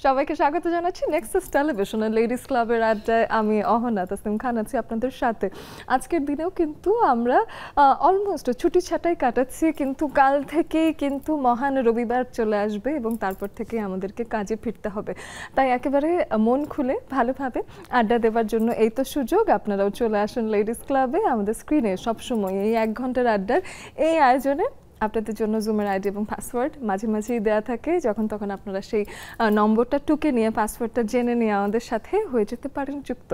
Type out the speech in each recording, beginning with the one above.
সবাইকে স্বাগত জানাচ্ছি নেক্সাস টেলিভিশনের লেডিস ক্লাবের আড্ডায়। আমি অহনা তাসনিম খান আছি আপনাদের সাথে। আজকের দিনেও কিন্তু আমরা অলমোস্ট ছুটি ছাটাই কাটাচ্ছি, কিন্তু কাল থেকেই কিন্তু মহান রবিবার চলে আসবে এবং তারপর থেকে আমাদেরকে কাজে ফিরতে হবে। তাই একেবারে মন খুলে ভালোভাবে আড্ডা দেওয়ার জন্য এই তো সুযোগ। আপনারাও চলে আসুন লেডিস ক্লাবে। আমাদের স্ক্রিনে সবসময় এই 1 ঘন্টার আড্ডার এই আয়োজনে আপনাদের জন্য জুমের আইডি এবং পাসওয়ার্ড মাঝে মাঝেই দেওয়া থাকে। যখন তখন আপনারা সেই নম্বরটা টুকে নিয়ে পাসওয়ার্ডটা জেনে নিয়ে আমাদের সাথে হয়ে যেতে পারেন যুক্ত।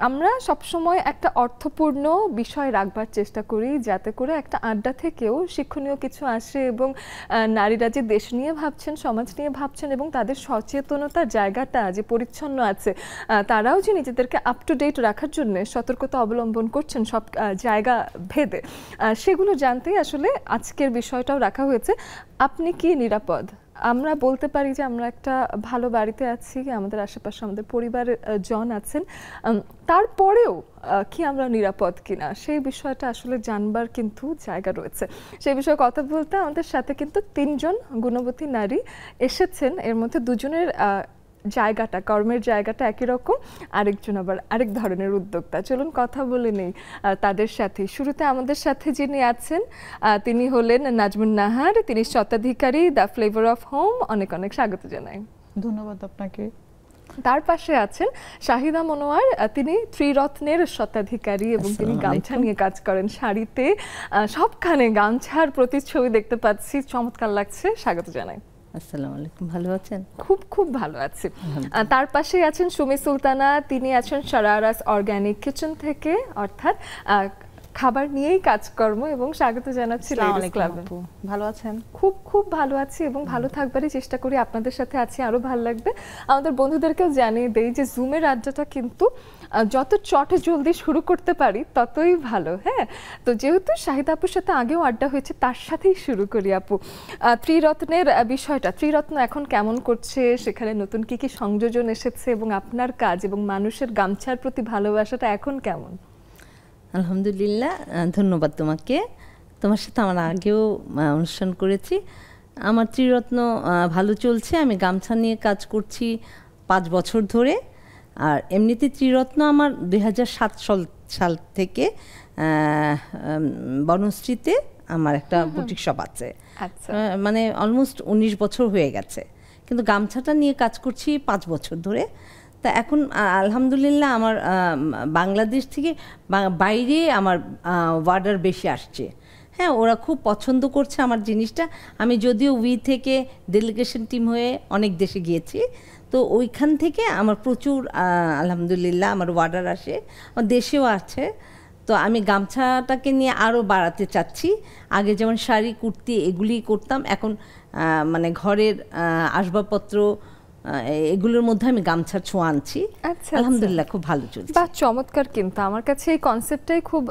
আমরা সবসময় একটা অর্থপূর্ণ বিষয় রাখবার চেষ্টা করি, যাতে করে একটা আড্ডা থেকেও শিক্ষণীয় কিছু আসে এবং নারীরা যে দেশ নিয়ে ভাবছেন, সমাজ নিয়ে ভাবছেন এবং তাদের সচেতনতার জায়গাটা যে পরিচ্ছন্ন আছে, তারাও যে নিজেদেরকে আপ টু ডেট রাখার জন্য সতর্কতা অবলম্বন করছেন সব জায়গা ভেদে, সেগুলো জানতেই আসলে আজকের বিষয়টাও রাখা হয়েছে। আপনি কি নিরাপদ? আমরা বলতে পারি যে আমরা একটা ভালো বাড়িতে আছি, আমাদের আশেপাশে আমাদের পরিবারের জন আছেন, তারপরেও কি আমরা নিরাপদ কিনা সেই বিষয়টা আসলে জানবার কিন্তু জায়গা রয়েছে। সেই বিষয়ে কথা বলতে আমাদের সাথে কিন্তু 3 জন গুণবতী নারী এসেছেন। এর মধ্যে 2 জনের জায়গাটা, কর্মের জায়গাটা একই রকম, আরেকজন আবার আরেক ধরনের উদ্যোক্তা। চলুন কথা বলে নেই তাদের সাথে। শুরুতে আমাদের সাথে যিনি আছেন তিনি হলেন নাজমুন নাহার। তিনি স্বত্বাধিকারী দ্য ফ্লেভার অফ হোম। অনেক অনেক স্বাগত জানাই। ধন্যবাদ আপনাকে। তার পাশে আছেন শাহিদা মনোয়ার। তিনি ত্রিরত্নের স্বত্বাধিকারী এবং তিনি গামছা নিয়ে কাজ করেন। শাড়িতে সবখানে গামছার প্রতিচ্ছবি দেখতে পাচ্ছি, চমৎকার লাগছে। স্বাগত জানাই। আসসালামু আলাইকুম, ভালো আছেন? খুব খুব ভালো আছি। তার পাশে আছেন সুমি সুলতানা। তিনি আছেন শারারাস অর্গানিক কিচেন থেকে, অর্থাৎ খাবার নিয়েই কাজকর্ম, এবং স্বাগত জানাচ্ছি লেডিস ক্লাবে। ভালো আছেন? খুব খুব ভালো আছি এবং ভালো থাকবারই চেষ্টা করি। আপনাদের সাথে আছি, আরো ভালো লাগবে। আমাদের বন্ধুদেরকেও জানিয়ে দেই যে জুমের আড্ডাটা কিন্তু যত চটে জলদি শুরু করতে পারি ততই ভালো। হ্যাঁ, তো যেহেতু শাহিদা আপুর সাথে আগেও আড্ডা হয়েছে, তার সাথেই শুরু করি। আপু, ত্রিরত্নের বিষয়টা, ত্রিরত্ন এখন কেমন করছে, সেখানে নতুন কি কি সংযোজন এসেছে এবং আপনার কাজ এবং মানুষের গামছার প্রতি ভালোবাসাটা এখন কেমন? আলহামদুলিল্লাহ, ধন্যবাদ তোমাকে। তোমার সাথে আমার আগেও অনুষ্ঠান করেছি। আমার ত্রিরত্ন ভালো চলছে। আমি গামছা নিয়ে কাজ করছি 5 বছর ধরে। আর এমনিতে ত্রিরত্ন আমার 2007 সাল থেকে বনশ্রীতে আমার একটা বুটিক শপ আছে। মানে অলমোস্ট 19 বছর হয়ে গেছে, কিন্তু গামছাটা নিয়ে কাজ করছি 5 বছর ধরে। তা এখন আলহামদুলিল্লাহ আমার বাংলাদেশ থেকে বাইরে আমার অর্ডার বেশি আসছে। হ্যাঁ, ওরা খুব পছন্দ করছে আমার জিনিসটা। আমি যদিও থেকে ডেলিগেশন টিম হয়ে অনেক দেশে গিয়েছি, তো ওইখান থেকে আমার প্রচুর আলহামদুলিল্লাহ আমার অর্ডার আসে, আমার দেশেও আছে। তো আমি গামছাটাকে নিয়ে আরও বাড়াতে চাচ্ছি। আগে যেমন শাড়ি, কুর্তি এগুলি করতাম, এখন মানে ঘরের আসবাবপত্র এগুলোর মধ্যে আমি গামছার ছোঁয়া আনছি। আলহামদুলিল্লাহ খুব ভালো চলছে। বাহ, চমৎকার। কিন্তু আমার কাছে এই কনসেপ্টটাই খুব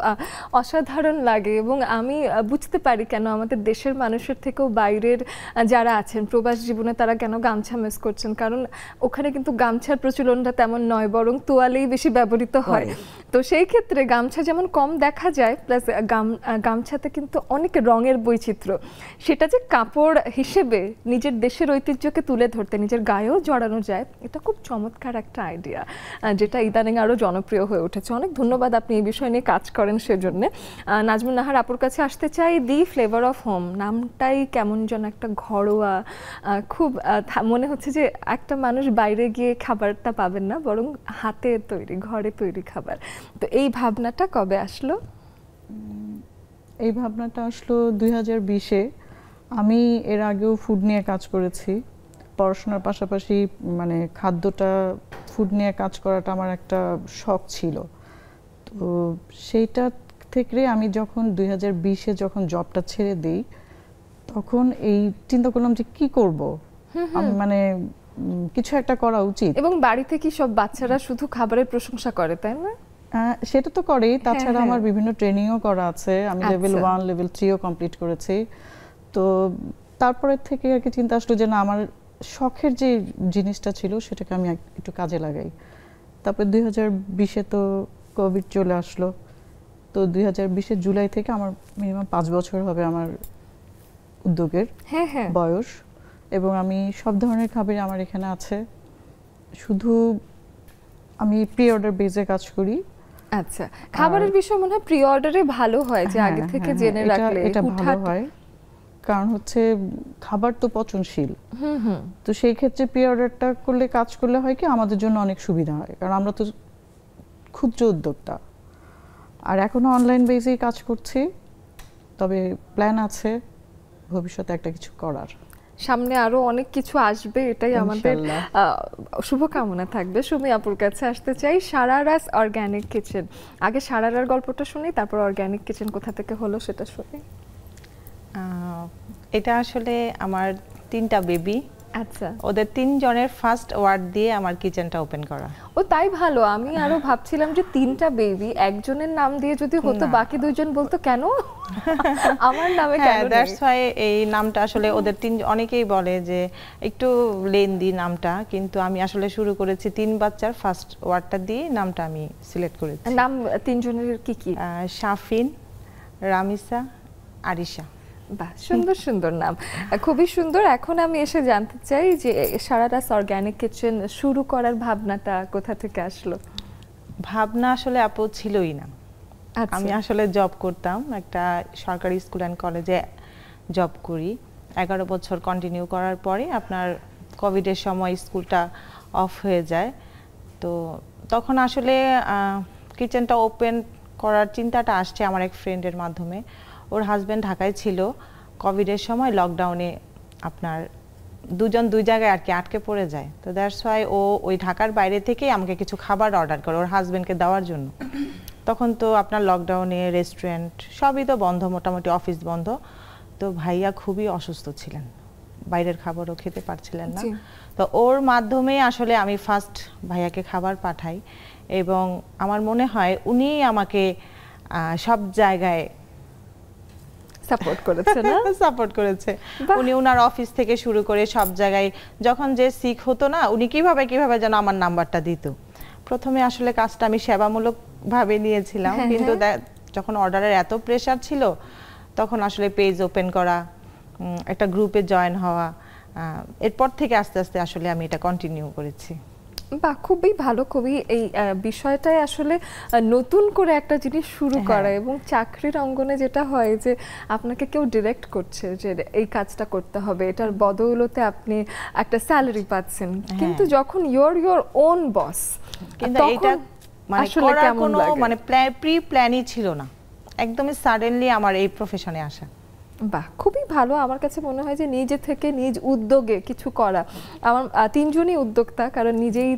অসাধারণ লাগে এবং আমি বুঝতে পারি কেন আমাদের দেশের মানুষের থেকেও বাইরের যারা আছেন প্রবাস জীবনে তারা কেন গামছা মিস করছেন। কারণ ওখানে কিন্তু গামছার প্রচলনটা তেমন নয়, বরং তোয়ালেই বেশি ব্যবহৃত হয়। তো সেই ক্ষেত্রে গামছা যেমন কম দেখা যায়, প্লাস গামছাতে কিন্তু অনেক রঙের বৈচিত্র্য। সেটা যে কাপড় হিসেবে নিজের দেশের ঐতিহ্যকে তুলে ধরতে নিজের গায়েও জড়ানো যায়, এটা খুব চমৎকার একটা আইডিয়া, যেটা ইদানিং আরও জনপ্রিয় হয়ে উঠেছে। অনেক ধন্যবাদ, আপনি এই বিষয় নিয়ে কাজ করেন সেজন্য। নাজমুন নাহার আপুর কাছে আসতে চাই। দি ফ্লেভার অফ হোম নামটাই কেমন যেন একটা ঘরোয়া, খুব মনে হচ্ছে যে একটা মানুষ বাইরে গিয়ে খাবারটা পাবেন না, বরং হাতে তৈরি, ঘরে তৈরি খাবার। তো এই ভাবনাটা কবে আসলো? এই ভাবনাটা আসলো 2020-এ। আমি এর আগেও ফুড নিয়ে কাজ করেছি। পড়াশোনার পাশাপাশি মানে খাদ্যটা, ফুড নিয়ে কাজ করাটা আমার একটা শখ ছিল। তো সেইটা থেকে আমি যখন 2020-এ যখন জবটা ছেড়ে দিই, তখন এই চিন্তা করলাম যে কি করব, আমি মানে কিছু একটা করা উচিত। এবং বাড়িতে কি সব বাচ্চারা শুধু খাবারের প্রশংসা করে, তাই না? সেটা তো করেই, তাছাড়া আমার বিভিন্ন ট্রেনিংও করা আছে। আমি লেভেল 1, লেভেল 3ও কমপ্লিট করেছি। তো তারপরে থেকে আর কি চিন্তা আসলো যে না, আমার শখের যে জিনিসটা ছিল সেটাকে আমি একটু কাজে লাগাই। তারপর 2020-এ তো কোভিড চলে আসলো। তো 2020-এর জুলাই থেকে আমার মিনিমাম 5 বছর হবে আমার উদ্যোগের বয়স, এবং আমি সব ধরনের খাবারই আমার এখানে আছে। শুধু আমি প্রি অর্ডার বেজে কাজ করি। আচ্ছা, খাবারের বিষয় মনে হয় প্রি অর্ডারে ভালো হয়, যে আগে থেকে জেনে রাখলে এটা ভালো হয়, কারণ হচ্ছে খাবার তো পচনশীল। তো সেই ক্ষেত্রে প্রি অর্ডারটা করলে, কাজ করলে হয় কি আমাদের জন্য অনেক সুবিধা হয়, কারণ আমরা তো ক্ষুদ্র উদ্যোক্তা। আর এখনো অনলাইন বেজেই কাজ করছি, তবে প্ল্যান আছে ভবিষ্যতে একটা কিছু করার। সামনে আরো অনেক কিছু আসবে, এটাই আমাদের শুভকামনা থাকবে। সুমি আপুর কাছে আসতে চাই, সারারাস অর্গানিক কিচেন। আগে সারারার গল্পটা শুনি, তারপর অর্গানিক কিচেন কোথা থেকে হলো সেটা শুনি। এটা আসলে আমার 3টা বেবি। আচ্ছা, ওদের 3 জনের ফার্স্ট ওয়ার্ড দিয়ে আমার কিচেনটা ওপেন করা। ও তাই ভালো। আমি আরো ভাবছিলাম যে 3টা বেবি একজনের নাম দিয়ে যদি হতো, বাকি 2 জন বলতো কেন আমার নামে কেন। হ্যাঁ, দ্যাটস ওয়াই এই নামটা আসলে ওদের 3 অনেকেই বলে যে একটু লেন্দি নামটা, কিন্তু আমি আসলে শুরু করেছি 3 বাচ্চার ফার্স্ট ওয়ার্ডটা দিয়ে নামটা আমি সিলেক্ট করেছি। নাম 3 জনের কি কি? শাফিন, রামিসা, আরিশা। বাহ, সুন্দর সুন্দর নাম, খুবই সুন্দর। এখন আমি এসে জানতে চাই যে সারারাস অর্গানিক কিচেন শুরু করার ভাবনাটা কোথা থেকে আসলো? ভাবনা আসলে আপু ছিলই না। আমি আসলে জব করতাম, একটা সরকারি স্কুল অ্যান্ড কলেজে জব করি। 11 বছর কন্টিনিউ করার পরে আপনার কোভিডের সময় স্কুলটা অফ হয়ে যায়। তো তখন আসলে কিচেনটা ওপেন করার চিন্তাটা আসছে আমার এক ফ্রেন্ডের মাধ্যমে। ওর হাজব্যান্ড ঢাকায় ছিল, কোভিডের সময় লকডাউনে আপনার 2 জন 2 জায়গায় আর কি আটকে পড়ে যায়। তো দ্যাটস ওয়াই ও ওই ঢাকার বাইরে থেকেই আমাকে কিছু খাবার অর্ডার করে ওর হাজব্যান্ডকে দেওয়ার জন্য। তখন তো আপনার লকডাউনে রেস্টুরেন্ট সবই তো বন্ধ, মোটামুটি অফিস বন্ধ। তো ভাইয়া খুবই অসুস্থ ছিলেন, বাইরের খাবারও খেতে পারছিলেন না। তো ওর মাধ্যমে আসলে আমি ফার্স্ট ভাইয়াকে খাবার পাঠাই, এবং আমার মনে হয় উনি আমাকে সব জায়গায় সাপোর্ট করেছে না? সাপোর্ট করেছে। উনি ওনার অফিস থেকে শুরু করে সব জায়গায় যখন যে সিক হতো না, উনি কিভাবে যেন আমার নাম্বারটা দিত। প্রথমে আসলে কাজটা আমি সেবামূলক ভাবে নিয়েছিলাম, কিন্তু যখন অর্ডারের এত প্রেসার ছিল তখন আসলে পেজ ওপেন করা, একটা গ্রুপে জয়েন হওয়া, এরপর থেকে আস্তে আস্তে আসলে আমি এটা কন্টিনিউ করেছি। বাহ, খুবই ভালো। খুবই এই বিষয়টাই আসলে নতুন করে একটা জিনিস শুরু করা, এবং চাকরির অঙ্গনে যেটা হয় যে আপনাকে কেউ ডিরেক্ট করছে যে এই কাজটা করতে হবে, এটার বদৌলতে আপনি একটা স্যালারি পাচ্ছেন। কিন্তু যখন ইয়োর ওন বস, কিন্তু এটা মানে করার কোনো মানে প্রি প্ল্যানই ছিল না, একদমই সাডেনলি আমার এই প্রফেশনে আসা। বাহ, খুবই ভালো। আমার কাছে মনে হয় যে নিজে থেকে নিজ উদ্যোগে কিছু করা। আমার 3 জনই উদ্যোক্তা, কারণ নিজেই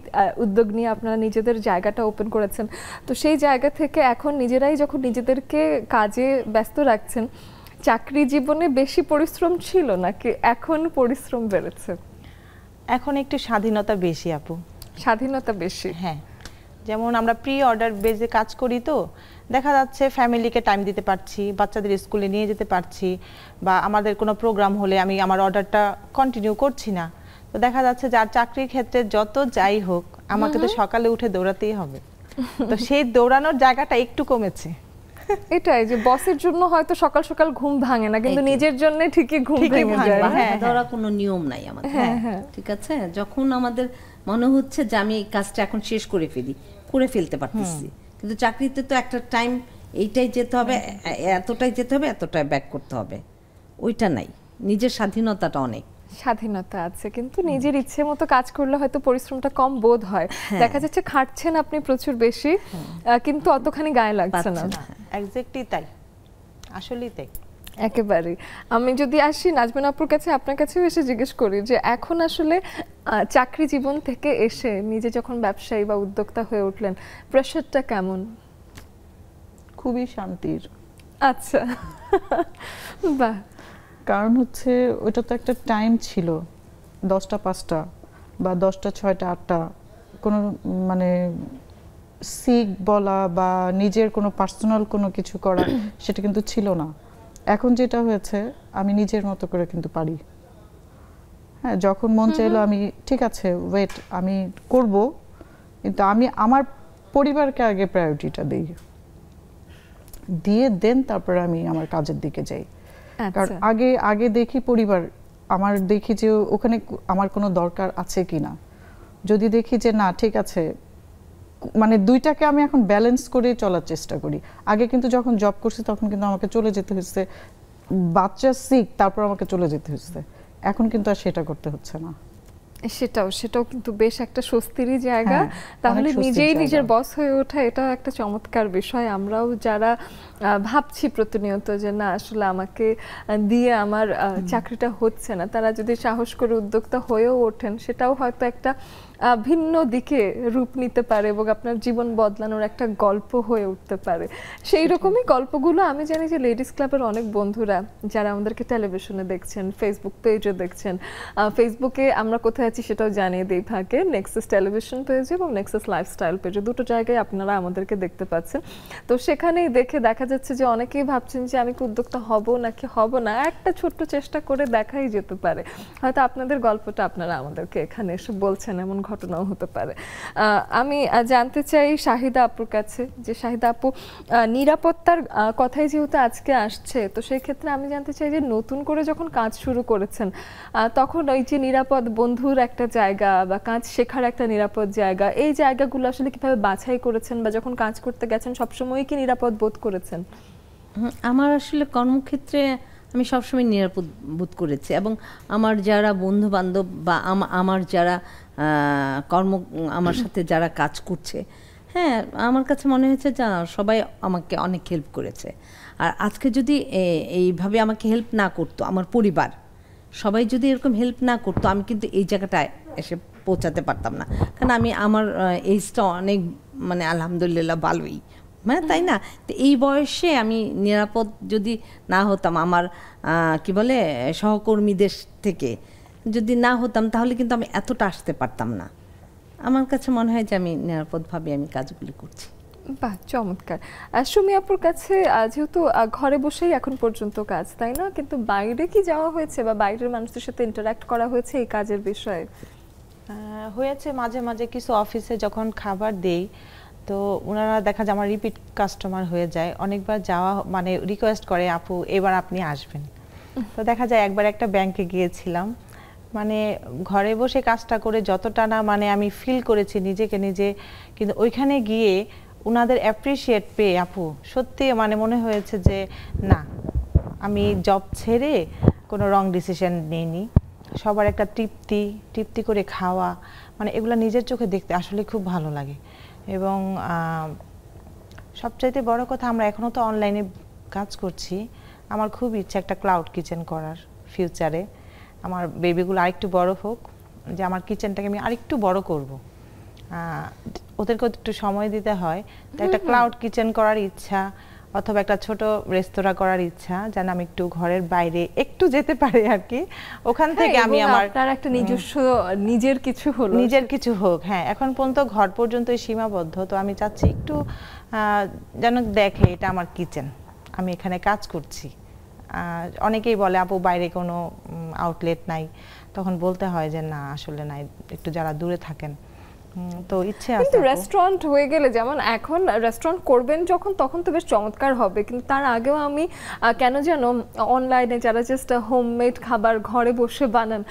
উদ্যোগ নিয়ে আপনারা নিজেদের জায়গাটা ওপেন করেছেন। তো সেই জায়গা থেকে এখন নিজেরাই যখন নিজেদেরকে কাজে ব্যস্ত রাখছেন, চাকরি জীবনে বেশি পরিশ্রম ছিল নাকি এখন পরিশ্রম বেড়েছে? এখন একটু স্বাধীনতা বেশি আপু। স্বাধীনতা বেশি? হ্যাঁ, যেমন আমরা প্রি অর্ডার বেজে কাজ করি, তো দেখা যাচ্ছে ফ্যামিলিকে টাইম দিতে পারছি, বাচ্চাদের স্কুলে নিয়ে যেতে পারছি, বা আমাদের কোনো প্রোগ্রাম হলে আমি আমার অর্ডারটা কন্টিনিউ করছি না। তো দেখা যাচ্ছে যার চাকরির ক্ষেত্রে যত যাই হোক আমাকে তো সকালে উঠে দৌড়াতেই হবে, তো সেই দৌড়ানোর জায়গাটা একটু কমেছে। এটাই যে বসের জন্য হয়তো সকাল সকাল ঘুম ভাঙে না, কিন্তু নিজের জন্য ঠিকই ঘুম ভেঙে যায়। হ্যাঁ, ধরা কোনো নিয়ম নাই আমাদের। ঠিক আছে, যখন আমাদের মনে হচ্ছে যে আমি এই কাজটা এখন শেষ করে ফেলতে পারতেছি, কিন্তু চাকরিতে তো একটা টাইম, এইটাই যেতে হবে, এতটাই যেতে হবে, এতটাই ব্যাক করতে হবে, ওইটা নাই। নিজের স্বাধীনতাটা অনেক স্বাধীনতা আছে, কিন্তু নিজের ইচ্ছে মতো কাজ করলে হয়তো পরিশ্রমটা কম বোধ হয়। দেখা যাচ্ছে খাটছেন আপনি প্রচুর বেশি, কিন্তু অতখানি গায়ে লাগছে না। এক্স্যাক্টলি তাই, আসলেই তাই। একেবারে। আমি যদি আসি নাজমিন আপুর কাছে, আপনার কাছেও এসে জিজ্ঞেস করি যে এখন আসলে চাকরি জীবন থেকে এসে নিজে যখন ব্যবসায়ী বা উদ্যোক্তা হয়ে উঠলেন, প্রেশারটা কেমন? খুবই শান্তির। আচ্ছা, বাহ। কারণ হচ্ছে ওটা তো একটা টাইম ছিল, 10টা 5টা বা 10টা 6টা 8টা, কোনো মানে সিক বলা বা নিজের কোনো পার্সোনাল কোনো কিছু করা সেটা কিন্তু ছিল না। এখন যেটা হয়েছে আমি নিজের মতো করে কিন্তু পারি। হ্যাঁ, যখন মন চাইলো আমি ঠিক আছে ওয়েট আমি করব, কিন্তু আমি আমার পরিবারকে আগে প্রায়োরিটিটা দিই, দিয়ে দেন তারপরে আমি আমার কাজের দিকে যাই। কারণ আগে দেখি পরিবার, আমার দেখি যে ওখানে আমার কোনো দরকার আছে কিনা, যদি দেখি যে না ঠিক আছে, মানে দুইটাকে আমি এখন ব্যালেন্স করে চলার চেষ্টা করি। আগে কিন্তু যখন জব করছি তখন কিন্তু আমাকে চলে যেতে হচ্ছে, বাচ্চা সিক তারপর আমাকে চলে যেতে হচ্ছে, এখন কিন্তু আর সেটা করতে হচ্ছে না। সেটাও কিন্তু বেশ একটা স্বস্তিরই জায়গা। তাহলে নিজেই নিজের বস হয়ে ওঠা, এটা একটা চমৎকার বিষয়। আমরাও যারা ভাবছি প্রতিনিয়ত যে না আসলে আমাকে দিয়ে আমার চাকরিটা হচ্ছে না, তারা যদি সাহস করে উদ্যোক্তা হয়েও ওঠেন, সেটাও হয়তো একটা ভিন্ন দিকে রূপ নিতে পারে এবং আপনার জীবন বদলানোর একটা গল্প হয়ে উঠতে পারে। সেই রকমই গল্পগুলো আমি জানি যে লেডিস ক্লাবের অনেক বন্ধুরা যারা আমাদেরকে টেলিভিশনে দেখছেন, ফেসবুক পেজে দেখছেন, ফেসবুকে আমরা কোথায় আছি সেটাও জানিয়ে দিয়ে থাকে, নেক্সাস টেলিভিশন পেজ এবং নেক্সাস লাইফস্টাইল পেজে, দুটো জায়গায় আপনারা আমাদেরকে দেখতে পাচ্ছেন। তো সেখানেই দেখা যাচ্ছে যে অনেকেই ভাবছেন যে আমি কি উদ্যোক্তা হব নাকি হব না, একটা ছোট্ট চেষ্টা করে দেখাই যেতে পারে। হয়তো আপনাদের গল্পটা আপনারা আমাদেরকে এখানে এসে বলছেন, এমন ঘটনাও হতে পারে। আমি জানতে চাই শাহিদা আপুর কাছে, যে শাহিদা আপু নিরাপত্তার কথাই যেহেতু আজকে আসছে, তো সেই ক্ষেত্রে আমি জানতে চাই যে নতুন করে যখন কাজ শুরু করেছেন তখন ওই যে নিরাপদ বন্ধুর একটা জায়গা বা কাজ শেখার একটা নিরাপদ জায়গা, এই জায়গাগুলো আসলে কিভাবে বাছাই করেছেন বা যখন কাজ করতে গেছেন সবসময় কি নিরাপদ বোধ করেছেন? আমার আসলে কর্মক্ষেত্রে আমি সবসময় নিরাপদ বোধ করেছি, এবং আমার যারা বন্ধু বান্ধব বা আমার যারা আমার সাথে যারা কাজ করছে, হ্যাঁ আমার কাছে মনে হয়েছে যে সবাই আমাকে অনেক হেল্প করেছে। আর আজকে যদি এইভাবে আমাকে হেল্প না করতো আমার পরিবার, সবাই যদি এরকম হেল্প না করতো, আমি কিন্তু এই জায়গাটায় এসে পৌঁছাতে পারতাম না। কারণ আমার এইজটা অনেক মানে আলহামদুলিল্লাহ ভালোই, হ্যাঁ তাই না? তো এই বয়সে আমি নিরাপদ যদি না হতাম, আমার কি বলে সহকর্মীদের থেকে যদি না হতাম, তাহলে কিন্তু আমি এতটা আসতে পারতাম না। আমার কাছে মনে হয় যে আমি নিরাপদভাবে আমি কাজগুলি করছি। বাহ, চমৎকার। সুমি আপুর কাছে যেহেতু ঘরে বসেই এখন পর্যন্ত কাজ, তাই না? কিন্তু বাইরে কি যাওয়া হয়েছে বা বাইরের মানুষদের সাথে ইন্টারঅ্যাক্ট করা হয়েছে এই কাজের বিষয়ে? হয়েছে মাঝে মাঝে কিছু অফিসে যখন খাবার দেই, তো ওনারা দেখা যায় আমার রিপিট কাস্টমার হয়ে যায়, অনেকবার যাওয়া মানে রিকোয়েস্ট করে আপু এবার আপনি আসবেন। তো দেখা যায় একবার একটা ব্যাংকে গিয়েছিলাম, মানে ঘরে বসে কাজটা করে যতটা না মানে আমি ফিল করেছি নিজেকে নিজে, কিন্তু ওইখানে গিয়ে ওনাদের অ্যাপ্রিসিয়েট পেয়ে আপু সত্যি মানে মনে হয়েছে যে না, আমি জব ছেড়ে কোনো রং ডিসিশন নিইনি। সবার একটা তৃপ্তি করে খাওয়া, মানে এগুলো নিজের চোখে দেখতে আসলে খুব ভালো লাগে। এবং সবচাইতে বড় কথা, আমরা এখনও তো অনলাইনে কাজ করছি, আমার খুব ইচ্ছা একটা ক্লাউড কিচেন করার ফিউচারে। আমার বেবিগুলো আরেকটু বড় হোক, যে আমার কিচেনটাকে আমি আরেকটু বড় করব, ওদেরকে একটু সময় দিতে হয়, তো একটা ক্লাউড কিচেন করার ইচ্ছা, অথবা একটা ছোট রেস্তোরাঁ করার ইচ্ছা, যেন আমি একটু ঘরের বাইরে একটু যেতে পারি আর কি, ওখান থেকে আমি আমার একটা নিজস্ব নিজের কিছু হোক। হ্যাঁ, এখন পর্যন্ত ঘর পর্যন্তই সীমাবদ্ধ, তো আমি চাচ্ছি একটু যেন দেখে এটা আমার কিচেন, আমি এখানে কাজ করছি। অনেকেই বলে আপু বাইরে কোনো আউটলেট নাই, তখন বলতে হয় যে না আসলে নাই, একটু যারা দূরে থাকেন। তো ইচ্ছে আছে। কিন্তু রেস্টুরেন্ট হয়ে গেলে, যেমন এখন রেস্টুরেন্ট করবেন যখন, তখন তো বেশ চমৎকার হবে, কিন্তু তার আগেও আমি কেন যেন অনলাইনে যারা জাস্ট হোমমেড খাবার ঘরে বসে বানান,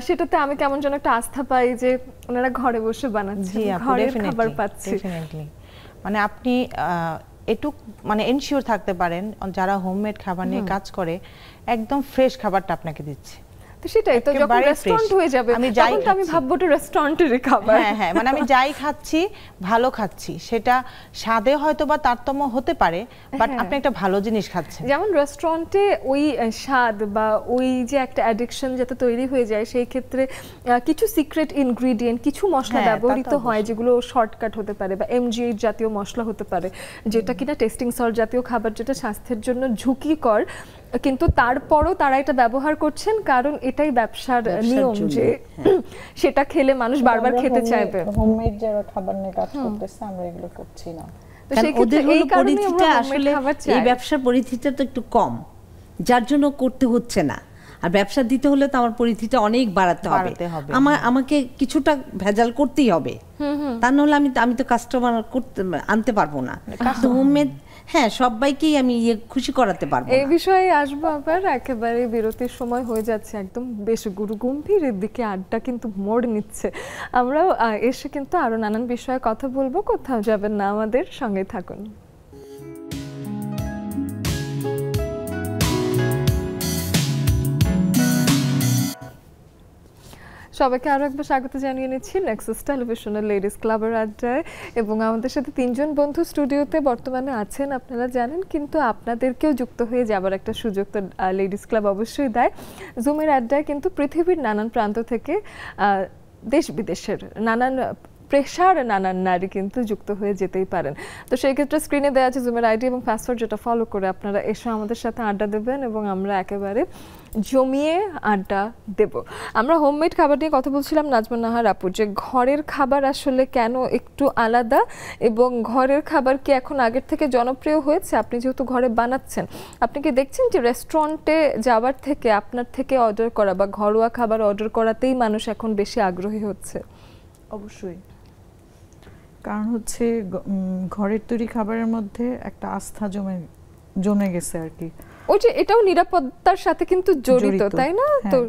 সেটাতে আমি কেমন যেন একটা আস্থা পাই যে ওনারা ঘরে বসে বানাচ্ছেন, ঘরের খাবার পাচ্ছি। ডেফিনেটলি, মানে আপনি এটুক মানে এনশিওর থাকতে পারেন যারা হোমমেড খাবার নিয়ে কাজ করে, একদম ফ্রেশ খাবারটা আপনাকে দিচ্ছে। তো সেটাই তো, যখন রেস্টুরেন্ট হয়ে যাবে তখন তো আমি ভাববো এটা রেস্টুরেন্টের খাবার। হ্যাঁ, মানে আমি যাই খাচ্ছি ভালো খাচ্ছি, সেটা স্বাদে হয়তো বা তারতম্য হতে পারে, বাট আপনি একটা ভালো জিনিস খাচ্ছেন। যেমন রেস্টুরেন্টে ওই স্বাদ বা ওই যে একটা অ্যাডিকশন যাতে তৈরি হয়ে যায়, সেই ক্ষেত্রে কিছু সিক্রেট ইনগ্রেডিয়েন্ট, কিছু মশলা ব্যবহৃত হয় যেগুলো শর্টকাট হতে পারে, বা MGH জাতীয় মশলা হতে পারে, যেটা কিনা টেস্টিং সল্ট জাতীয় খাবার, যেটা স্বাস্থ্যের জন্য ঝুঁকিকর, কিন্তু তারপরও তারা এটা ব্যবহার করছেন কারণ এটাই ব্যবসার নিয়ম, যে সেটা খেলে মানুষ বারবার খেতে চাইবে। হোমমেড যারা খাবার নিয়ে কাজ করতেছে, আমরা এগুলো করছি না। ওদের হলো পরিধিটা, আসলে এই ব্যবসার পরিধিটা তো একটু কম, যার জন্য করতে হচ্ছে না। আর ব্যবসা দিতে হলে তো আমার পরিধিটা অনেক বাড়াতে হবে, আমাকে কিছুটা ভেজাল করতেই হবে, তা নাহলে আমি তো কাস্টমার করতে আনতে পারবো না। হোমমেড হ্যাঁ সবাইকেই আমি খুশি করাতে পারবো। এই বিষয়ে আসবো আবার, একেবারে বিরতির সময় হয়ে যাচ্ছে, একদম বেশ গুরুগম্ভীরের দিকে আড্ডা কিন্তু মোড় নিচ্ছে। আমরাও এসে কিন্তু আরো নানান বিষয়ে কথা বলবো, কোথাও যাবেন না, আমাদের সঙ্গে থাকুন। সবাইকে আরো একবার স্বাগত জানিয়ে নিচ্ছি নেক্সাস টেলিভিশনের লেডিস ক্লাবের আড্ডায়, এবং আমাদের সাথে 3 জন বন্ধু স্টুডিওতে বর্তমানে আছেন, আপনারা জানেন, কিন্তু আপনাদেরকেও যুক্ত হয়ে যাবার একটা সুযোগ তো লেডিস ক্লাব অবশ্যই দেয়। জুমের আড্ডায় কিন্তু পৃথিবীর নানান প্রান্ত থেকে দেশ বিদেশের নানান পেশার নানান নারী কিন্তু যুক্ত হয়ে যেতেই পারেন। তো সেই ক্ষেত্রে স্ক্রিনে দেওয়া আছে জুমের আইডি এবং পাসওয়ার্ড, যেটা ফলো করে আপনারা এসে আমাদের সাথে আড্ডা দেবেন এবং আমরা একেবারে জমিয়ে আড্ডা দেব। আমরা হোমমেড খাবার নিয়ে কথা বলছিলাম নাজমা নাহার আপু, যে ঘরের খাবার আসলে কেন একটু আলাদা, এবং ঘরের খাবার কি এখন আগের থেকে জনপ্রিয় হয়েছে? আপনি যেহেতু ঘরে বানাচ্ছেন, আপনি কি দেখছেন যে রেস্টুরেন্টে যাওয়ার থেকে আপনার থেকে অর্ডার করা বা ঘরোয়া খাবার অর্ডার করাতেই মানুষ এখন বেশি আগ্রহী হচ্ছে? অবশ্যই, কারণ হচ্ছে ঘরের তৈরি খাবারের মধ্যে একটা আস্থা জমে গেছে আর কি। ওই যে এটাও নিরাপত্তার সাথে কিন্তু জড়িত, তাই না? তো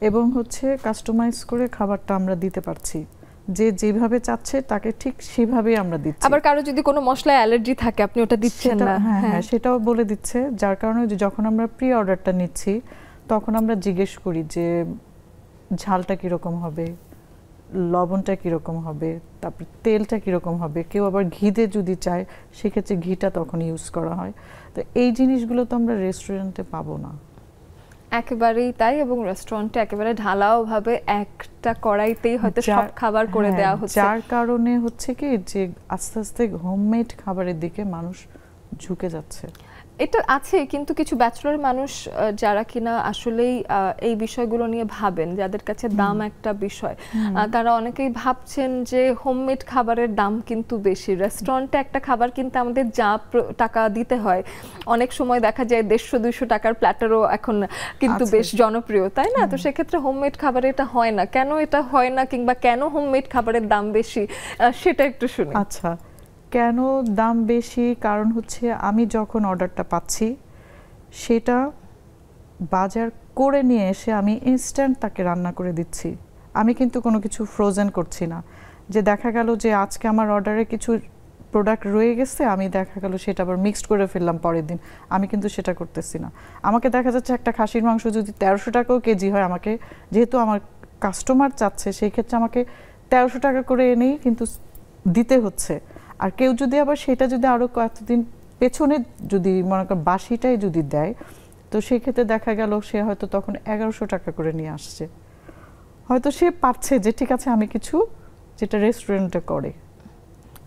এবং হচ্ছে কাস্টমাইজ করে খাবারটা আমরা দিতে পারছি, যে যেভাবে চাচ্ছে তাকে ঠিক সেভাবেই আমরা দিচ্ছি। আবার কারো যদি কোনো মশলায় অ্যালার্জি থাকে আপনি ওটা দিচ্ছেন না, হ্যাঁ সেটাও বলে দিচ্ছে। যার কারণে যখন আমরা প্রি অর্ডারটা নিচ্ছি তখন আমরা জিজ্ঞেস করি যে ঝালটা কিরকম হবে, লবণটা কিরকম হবে, তারপর তেলটা কিরকম হবে। কেউ আবার ঘি দিয়ে যদি চায় সেক্ষেত্রে ঘিটা তখন ইউজ করা হয়। তো এই জিনিসগুলো তো আমরা রেস্টুরেন্টে পাবো না। একেবারেই তাই, এবং রেস্টুরেন্টে একেবারে ঢালাও ভাবে একটা কড়াইতেই হয়তো সব খাবার করে দেওয়া হচ্ছে, যার কারণে হচ্ছে কি যে আস্তে আস্তে হোমমেড খাবারের দিকে মানুষ ঝুঁকে যাচ্ছে। এটা আছে, কিন্তু কিছু ব্যাচেলর মানুষ যারা কিনা আসলেই এই বিষয়গুলো নিয়ে ভাবেন, যাদের কাছে দাম একটা বিষয়, তারা অনেকেই ভাবছেন যে হোমমেড খাবারের দাম কিন্তু বেশি। রেস্টুরেন্টে একটা খাবার কিনতে আমাদের যা টাকা দিতে হয়, অনেক সময় দেখা যায় 150-200 টাকার প্ল্যাটারও এখন কিন্তু বেশ জনপ্রিয়, তাই না? তো সেক্ষেত্রে হোমমেড খাবারে এটা হয় না কেন? এটা হয় না, কিংবা কেন হোমমেড খাবারের দাম বেশি, সেটা একটু শুনি। আচ্ছা, কেন দাম বেশি? কারণ হচ্ছে আমি যখন অর্ডারটা পাচ্ছি সেটা বাজার করে নিয়ে এসে আমি ইনস্ট্যান্ট তাকে রান্না করে দিচ্ছি। আমি কিন্তু কোনো কিছু ফ্রোজেন করছি না, যে দেখা গেল যে আজকে আমার অর্ডারে কিছু প্রোডাক্ট রয়ে গেছে, আমি দেখা গেল সেটা আবার মিক্সড করে ফেললাম পরের দিন। আমি কিন্তু সেটা করতেছি না। আমাকে দেখা যাচ্ছে একটা খাসির মাংস যদি 1300 টাকাও কেজি হয়, আমাকে যেহেতু আমার কাস্টমার চাচ্ছে সেই ক্ষেত্রে আমাকে 1300 টাকা করে এনেই কিন্তু দিতে হচ্ছে। আর কেউ যদি আবার সেটা যদি আরো কয়েকদিন পেছনে যদি মনে করেন বাসিটাই যদি দেয়, তো সেই ক্ষেত্রে দেখা গেল সে হয়তো তখন 1100 টাকা করে নিয়ে আসছে। হয়তো সে পারছে যে ঠিক আছে আমি কিছু, যেটা রেস্টুরেন্টে করে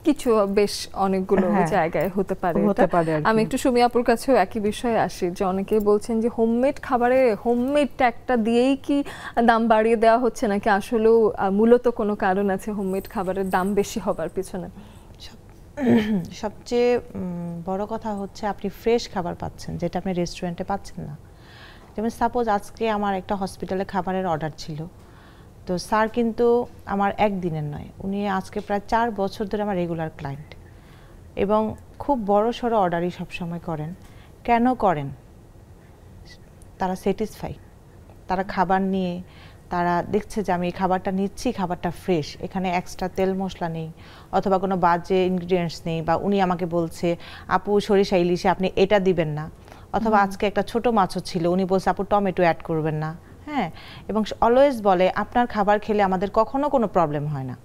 কিছু বেশ অনেকগুলো জায়গায় হতে পারে। আমি একটু সুমি আপুর কাছেও একই বিষয়ে আসি, যে অনেকেই বলছেন যে হোমমেড খাবারে হোমমেড ট্যাগটা দিয়েই কি দাম বাড়িয়ে দেওয়া হচ্ছে, নাকি আসলেও মূলত কোনো কারণ আছে হোমমেড খাবারের দাম বেশি হবার পিছনে? সবচেয়ে বড় কথা হচ্ছে আপনি ফ্রেশ খাবার পাচ্ছেন, যেটা আপনি রেস্টুরেন্টে পাচ্ছেন না। যেমন সাপোজ আজকে আমার একটা হসপিটালে খাবারের অর্ডার ছিল, তো স্যার কিন্তু আমার একদিনের নয়, উনি আজকে প্রায় 4 বছর ধরে আমার রেগুলার ক্লায়েন্ট, এবং খুব বড় সড়ো অর্ডারই সবসময় করেন। কেন করেন? তারা স্যাটিসফাই, তারা খাবার নিয়ে তারা দেখছে যে আমি এই খাবারটা নিচ্ছি, খাবারটা ফ্রেশ, এখানে এক্সট্রা তেল মশলা নেই অথবা কোনো বাজে ইনগ্রিডিয়েন্টস নেই, বা উনি আমাকে বলছে আপু সরিষা ইলিশে আপনি এটা দিবেন না, অথবা আজকে একটা ছোট মাছও ছিল, উনি বলছে আপু টমেটো অ্যাড করবেন না। হ্যাঁ, এবং অলওয়েজ বলে আপনার খাবার খেলে আমাদের কখনো কোনো প্রবলেম হয় না।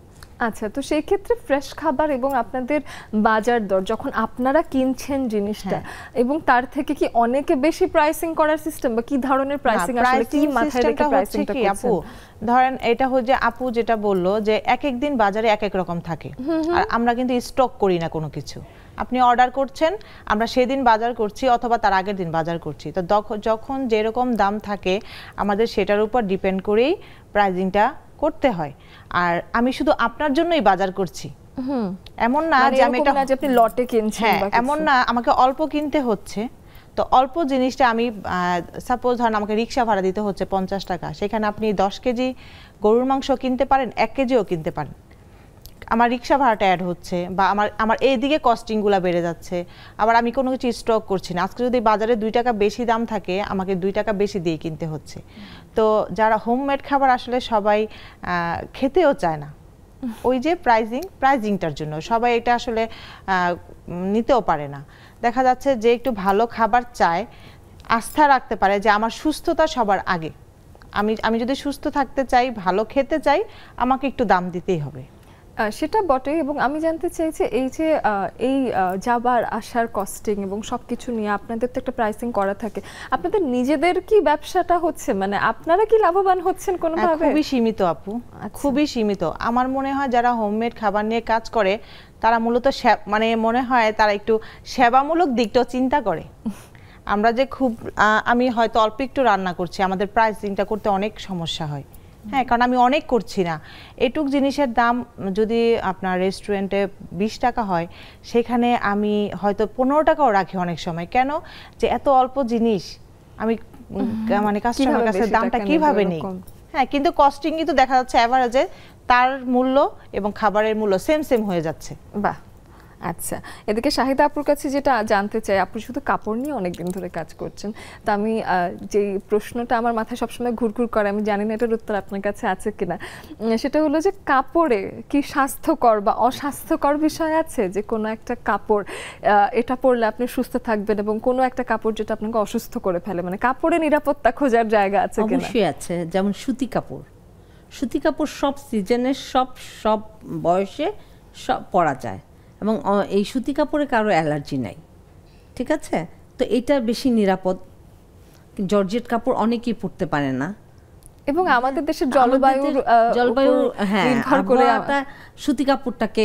আচ্ছা, তো সেই ক্ষেত্রে ফ্রেশ খাবার এবং আপনাদের বাজার দর যখন আপনারা কিনছেন জিনিসটা, এবং তার থেকে কি অনেকে বেশি প্রাইসিং করার সিস্টেম, বা কি ধরনের প্রাইসিং আসলে কি মাথায় রেখে প্রাইসিংটা করছেন? আপু ধরেন এটা হচ্ছে আপু যেটা বললো যে এক এক দিন বাজারে এক এক রকম থাকে, আর আমরা কিন্তু স্টক করি না কোনো কিছু। আপনি অর্ডার করছেন, আমরা সেদিন বাজার করছি অথবা তার আগের দিন বাজার করছি, তো যখন যেরকম দাম থাকে আমাদের সেটার উপর ডিপেন্ড করেই প্রাইসিংটা করতে হয়। আর আমি শুধু আপনার জন্যই বাজার করছি এমন না যে আমি এটা আপনি লটে কিনছেন, এমন না আমাকে অল্প কিনতে হচ্ছে, তো অল্প জিনিসটা আমি সাপোজ ধরেন আমাকে রিক্সা ভাড়া দিতে হচ্ছে 50 টাকা, সেখানে আপনি 10 কেজি গরুর মাংস কিনতে পারেন, 1 কেজিও কিনতে পারেন, আমার রিক্সা ভাড়াটা অ্যাড হচ্ছে বা আমার এইদিকে কস্টিংগুলো বেড়ে যাচ্ছে, আবার আমি কোনো কিছু স্টক করছি না। আজকে যদি বাজারে 2 টাকা বেশি দাম থাকে, আমাকে 2 টাকা বেশি দিয়ে কিনতে হচ্ছে। তো যারা হোমমেড খাবার আসলে সবাই খেতেও চায় না, ওই যে প্রাইজিংটার জন্য সবাই এটা আসলে নিতেও পারে না। দেখা যাচ্ছে যে একটু ভালো খাবার চায়, আস্থা রাখতে পারে যে আমার সুস্থতা সবার আগে, আমি যদি সুস্থ থাকতে চাই, ভালো খেতে চাই, আমাকে একটু দাম দিতেই হবে। সেটা বটে। এবং আমি জানতে চাইছি এই যে এই যাবার আসার কস্টিং এবং সবকিছু নিয়ে আপনাদের তো একটা প্রাইসিং করা থাকে, আপনাদের নিজেদের কি ব্যবসাটা হচ্ছে, মানে আপনারা কি লাভবান হচ্ছেন কোনোভাবে? খুবই সীমিত আপু, খুবই সীমিত। আমার মনে হয় যারা হোমমেড খাবার নিয়ে কাজ করে তারা মূলত মানে মনে হয় তারা একটু সেবামূলক দিকটাও চিন্তা করে। আমরা যে খুব আমি হয়তো অল্প একটু রান্না করছি, আমাদের প্রাইসিংটা করতে অনেক সমস্যা হয়। হ্যাঁ, কারণ আমি অনেক করছি না। এটুক জিনিসের দাম যদি আপনার রেস্টুরেন্টে 20 টাকা হয়, সেখানে আমি হয়তো 15 টাকাও রাখি অনেক সময়। কেন? যে এত অল্প জিনিস আমি মানে কাস্টমারের কাছে দামটা কিভাবে নেই। হ্যাঁ, কিন্তু কস্টিং কিন্তু দেখা যাচ্ছে এভারেজে তার মূল্য এবং খাবারের মূল্য সেম হয়ে যাচ্ছে। বাহ, আচ্ছা। এদিকে শাহিদা আপুর কাছে যেটা জানতে চাই, আপনি শুধু কাপড় নিয়ে অনেকদিন ধরে কাজ করছেন, তো আমি যেই প্রশ্নটা আমার মাথায় সবসময় ঘুরঘুর করে, আমি জানি না এটার উত্তর আপনার কাছে আছে কিনা, সেটা হলো যে কাপড়ে কি স্বাস্থ্যকর বা অস্বাস্থ্যকর বিষয় আছে? যে কোনো একটা কাপড় এটা পরলে আপনি সুস্থ থাকবেন এবং কোনো একটা কাপড় যেটা আপনাকে অসুস্থ করে ফেলে, মানে কাপড়ে নিরাপত্তা খোঁজার জায়গা আছে কিনা? অবশ্যই আছে। যেমন সুতি কাপড়, সুতি কাপড় সব সিজনে সব বয়সে সব পরা যায়, এবং এই সুতি কাপড়ে কারো অ্যালার্জি নাই, ঠিক আছে? তো এটা বেশি নিরাপদ। জর্জেট কাপড় অনেকেই পরতে পারে না, এবং আমাদের দেশের জলবায়ু হ্যাঁ সুতি কাপড়টাকে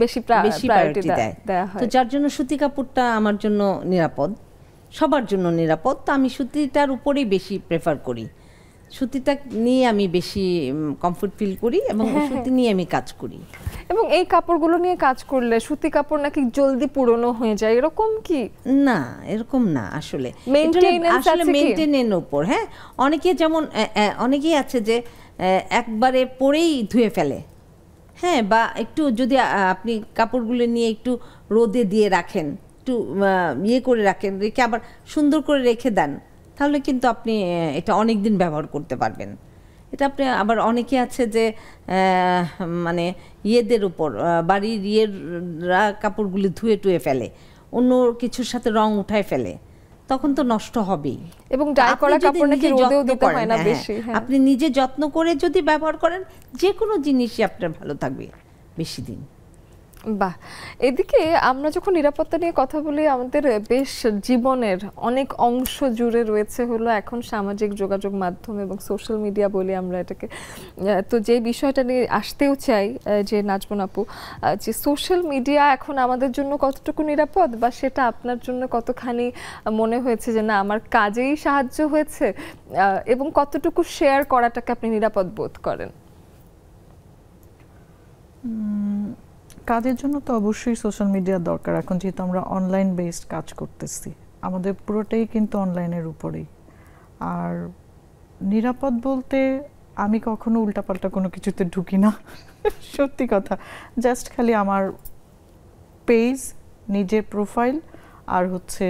বেশি প্রায়োরিটি দেয়। তো যার জন্য সুতি কাপড়টা আমার জন্য নিরাপদ, সবার জন্য নিরাপদ। তো আমি সুতিটার উপরেই বেশি প্রেফার করি, সুতিটা নিয়ে আমি বেশি কমফোর্ট ফিল করি এবং সুতি নিয়ে আমি কাজ করি। এবং এই কাপড়গুলো নিয়ে কাজ করলে সুতি কাপড় নাকি জলদি পুরনো হয়ে যায়, এরকম কি? না, এরকম না। আসলে মেইনটেনেন্সের উপর। হ্যাঁ, অনেকেই আছে যে একবারে পরেই ধুয়ে ফেলে। হ্যাঁ, বা একটু যদি আপনি কাপড়গুলো নিয়ে একটু রোদে দিয়ে রাখেন, একটু করে রাখেন, রেখে আবার সুন্দর করে রেখে দেন, তাহলে কিন্তু আপনি এটা অনেক দিন ব্যবহার করতে পারবেন। এটা আপনি আবার অনেকে আছে যে মানে ইয়েদের উপর বাড়ির ইয়েরা কাপড়গুলি ধুয়ে টুয়ে ফেলে, অন্য কিছুর সাথে রং উঠায় ফেলে, তখন তো নষ্ট হবেই। এবং ডাই করা কাপড় নাকি রোদেও দিতে হয় না বেশি। আপনি নিজে যত্ন করে যদি ব্যবহার করেন, যে কোনো জিনিসই আপনার ভালো থাকবে বেশি দিন। বাহ। এদিকে আমরা যখন নিরাপত্তা নিয়ে কথা বলি, আমাদের বেশ জীবনের অনেক অংশ জুড়ে রয়েছে হলো এখন সামাজিক যোগাযোগ মাধ্যম এবং সোশ্যাল মিডিয়া বলি আমরা এটাকে। তো যে বিষয়টা নিয়ে আসতেও চাই যে নাজমুন আপু, যে সোশ্যাল মিডিয়া এখন আমাদের জন্য কতটুকু নিরাপদ, বা সেটা আপনার জন্য কতখানি মনে হয়েছে যে না আমার কাজেই সাহায্য হয়েছে, এবং কতটুকু শেয়ার করাটাকে আপনি নিরাপদ বোধ করেন? কাজের জন্য তো অবশ্যই সোশ্যাল মিডিয়া দরকার। এখন যেহেতু আমরা অনলাইন বেসড কাজ করতেছি, আমাদের পুরোটাই কিন্তু অনলাইনের উপরেই। আর নিরাপদ বলতে আমি কখনো উল্টাপাল্টা কোনো কিছুতে ঢুকি না, সত্যি কথা। জাস্ট খালি আমার পেজ, নিজের প্রোফাইল আর হচ্ছে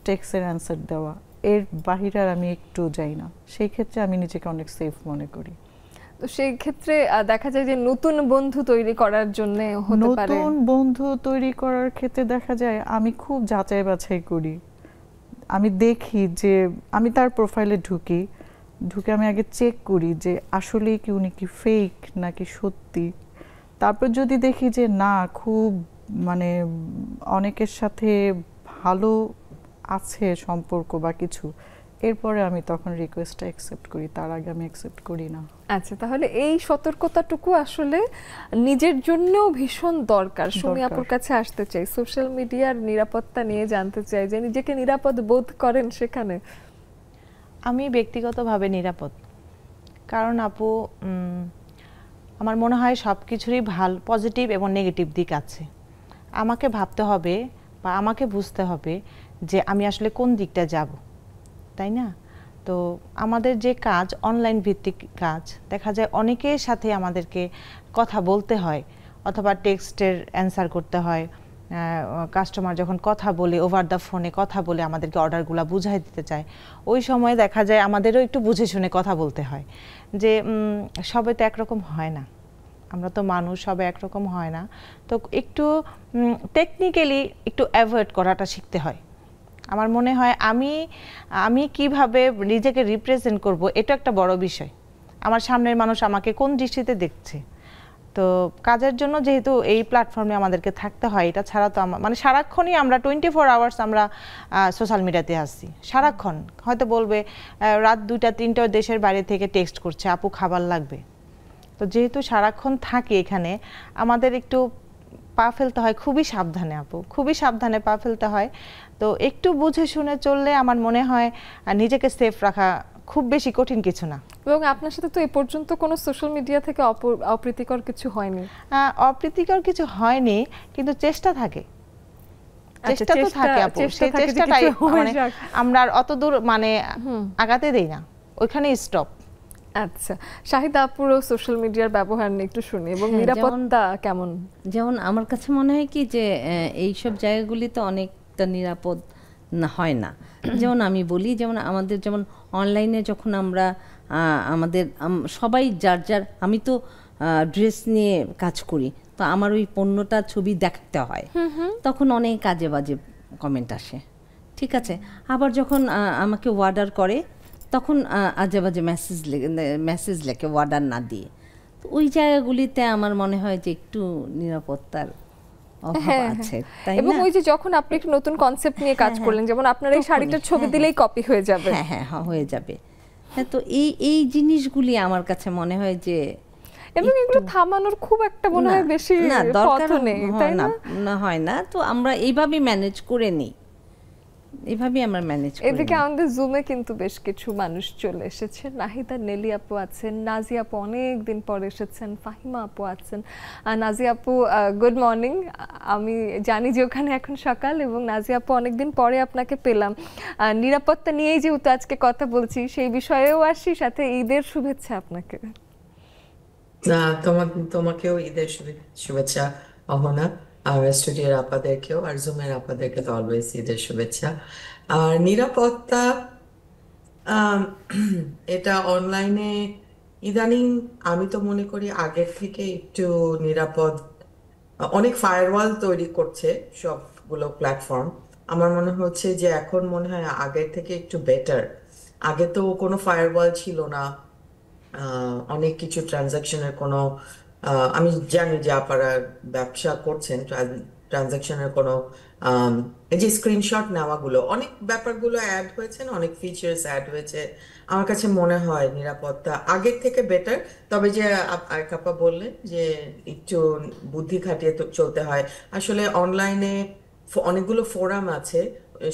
টেক্সটের অ্যান্সার দেওয়া, এর বাহিরে আর আমি একটু যাই না। সেই ক্ষেত্রে আমি নিজেকে অনেক সেফ মনে করি। তো সেই ক্ষেত্রে দেখা যায় যে নতুন বন্ধু তৈরি করার জন্য হতে পারে, নতুন বন্ধু তৈরি করার ক্ষেত্রে দেখা যায় আমি খুব যাচাই বাছাই করি। আমি দেখি যে আমি তার প্রোফাইলে ঢুকে আমি আগে চেক করি যে আসলে কি উনি কি ফেক নাকি সত্যি। তারপর যদি দেখি যে না, খুব মানে অনেকের সাথে ভালো আছে সম্পর্ক বা কিছু, এরপরে আমি তখন রিকোয়েস্টটা অ্যাকসেপ্ট করি, তার আগে আমি অ্যাকসেপ্ট করি না। আচ্ছা, তাহলে এই সতর্কতাটুকু আসলে নিজের জন্যও ভীষণ দরকার। সুমি আপুর কাছে আসতে চাই, সোশ্যাল মিডিয়ার নিরাপত্তা নিয়ে জানতে চাই যে নিজেকে নিরাপদ বোধ করেন সেখানে? আমি ব্যক্তিগতভাবে নিরাপদ, কারণ আপু আমার মনে হয় সব কিছুরই ভালো পজিটিভ এবং নেগেটিভ দিক আছে। আমাকে ভাবতে হবে বা আমাকে বুঝতে হবে যে আমি আসলে কোন দিকটা যাব, তাই না? তো আমাদের যে কাজ অনলাইন ভিত্তিক কাজ, দেখা যায় অনেকের সাথে আমাদেরকে কথা বলতে হয় অথবা টেক্সটের অ্যান্সার করতে হয়। কাস্টমার যখন কথা বলে ওভার দ্য ফোনে কথা বলে আমাদেরকে অর্ডারগুলো বুঝাই দিতে চায়, ওই সময় দেখা যায় আমাদেরও একটু বুঝে শুনে কথা বলতে হয় যে সবাই তো একরকম হয় না, আমরা তো মানুষ, সবাই একরকম হয় না। তো একটু টেকনিক্যালি একটু অ্যাভয়েড করাটা শিখতে হয়। আমার মনে হয় আমি কিভাবে নিজেকে রিপ্রেজেন্ট করব, এটা একটা বড় বিষয়। আমার সামনের মানুষ আমাকে কোন দৃষ্টিতে দেখছে। তো কাজের জন্য যেহেতু এই প্ল্যাটফর্মে আমাদেরকে থাকতে হয়, এটা ছাড়া তো মানে সারাক্ষণই আমরা 24 আওয়ার্স আমরা সোশ্যাল মিডিয়াতে আসছি, সারাক্ষণ। হয়তো বলবে রাত 2টা 3টা দেশের বাইরে থেকে টেক্সট করছে, আপু খাবার লাগবে। তো যেহেতু সারাক্ষণ থাকি এখানে, আমাদের একটু পা ফেলতে হয় খুবই সাবধানে আপু, খুবই সাবধানে পা ফেলতে হয়। তো একটু বুঝে শুনে চললে আমার মনে হয় নিজেকে সেফ রাখা খুব বেশি কঠিন কিছু না। এবং আপনার সাথে তো এই পর্যন্ত কোনো সোশ্যাল মিডিয়া থেকে অপ্রীতিকর কিছু হয়নি? অপ্রীতিকর কিছু হয়নি, কিন্তু চেষ্টা থাকে, চেষ্টা তো থাকে আপু, সেই চেষ্টাটাই মানে আমরা অত দূর মানে আগাতে দেই না, ওইখানেই স্টপ। আচ্ছা, শাহিদা আপুর সোশ্যাল মিডিয়ার ব্যবহার নিয়ে একটু শুনি, এবং নিরাপত্তা কেমন? যেমন আমার কাছে মনে হয় কি যে এইসব জায়গাগুলিতে অনেকটা নিরাপদ হয় না। যেমন আমি বলি, যেমন আমাদের যেমন অনলাইনে যখন আমরা আমাদের সবাই যার যার, আমি তো ড্রেস নিয়ে কাজ করি, তো আমার ওই পণ্যটা ছবি দেখাতে হয়, তখন অনেক কাজে বাজে কমেন্ট আসে, ঠিক আছে। আবার যখন আমাকে অর্ডার করে তখন আজে বাজে মেসেজ লেখে অর্ডার না দিয়ে। তো ওই জায়গাগুলিতে আমার মনে হয় যে একটু নিরাপত্তার অভাব আছে, তাই না? এবং ওই যে যখন আপনি একটু নতুন কনসেপ্ট নিয়ে কাজ করলেন, যেমন আপনার এই শাড়িটার ছবি দিলেই কপি হয়ে যাবে, হ্যাঁ হয়ে যাবে। হ্যাঁ, তো এই জিনিসগুলি আমার কাছে মনে হয় যে, এবং এগুলো থামানোর খুব একটা মনে হয় বেশি পথ নেই, তাই না? হয় না, তো আমরা এইভাবে ম্যানেজ করে নিই, এভাবে আমরা ম্যানেজ করি। এদিকে আমাদের জুমে কিন্তু বেশ কিছু মানুষ চলে এসেছে। নাহিদা নেলি আপু আছেন, নাজিয়া আপু অনেক দিন পর এসেছেন, ফাহিমা আপু আছেন। নাজিয়া আপু গুড মর্নিং। আমি জানি যে ওখানে এখন সকাল, এবং নাজিয়া আপু অনেকদিন পরে আপনাকে পেলাম। নিরাপত্তা নিয়েই যেহেতু আজকে কথা বলছি, সেই বিষয়েও আসি, সাথে ঈদের শুভেচ্ছা আপনাকে। তোমাকেও ঈদের শুভেচ্ছা অহনা, আর স্টুডিওর আপাদেরকেও, আর জুমের আপাদেরকে তো অলওয়েজ ঈদের শুভেচ্ছা। আর নিরাপত্তা, এটা অনলাইনে ইদানিং আমি তো মনে করি আগের থেকে একটু নিরাপদ, অনেক ফায়ারওয়াল তৈরি করছে সবগুলো প্ল্যাটফর্ম। আমার মনে হচ্ছে যে এখন মনে হয় আগের থেকে একটু বেটার। আগে তো কোনো ফায়ারওয়াল ছিল না, অনেক কিছু ট্রানজাকশনের কোনো, আমি জানি যে আপনারা ব্যবসা করছেন, ট্রানজাকশনের কোনো এই যে স্ক্রিনশট নেওয়াগুলো, অনেক ব্যাপারগুলো অ্যাড হয়েছে না, অনেক ফিচার্স অ্যাড হয়েছে। আমার কাছে মনে হয় নিরাপত্তা আগের থেকে বেটার। তবে যে আপা বললেন যে একটু বুদ্ধি খাটিয়ে চলতে হয়। আসলে অনলাইনে অনেকগুলো ফোরাম আছে,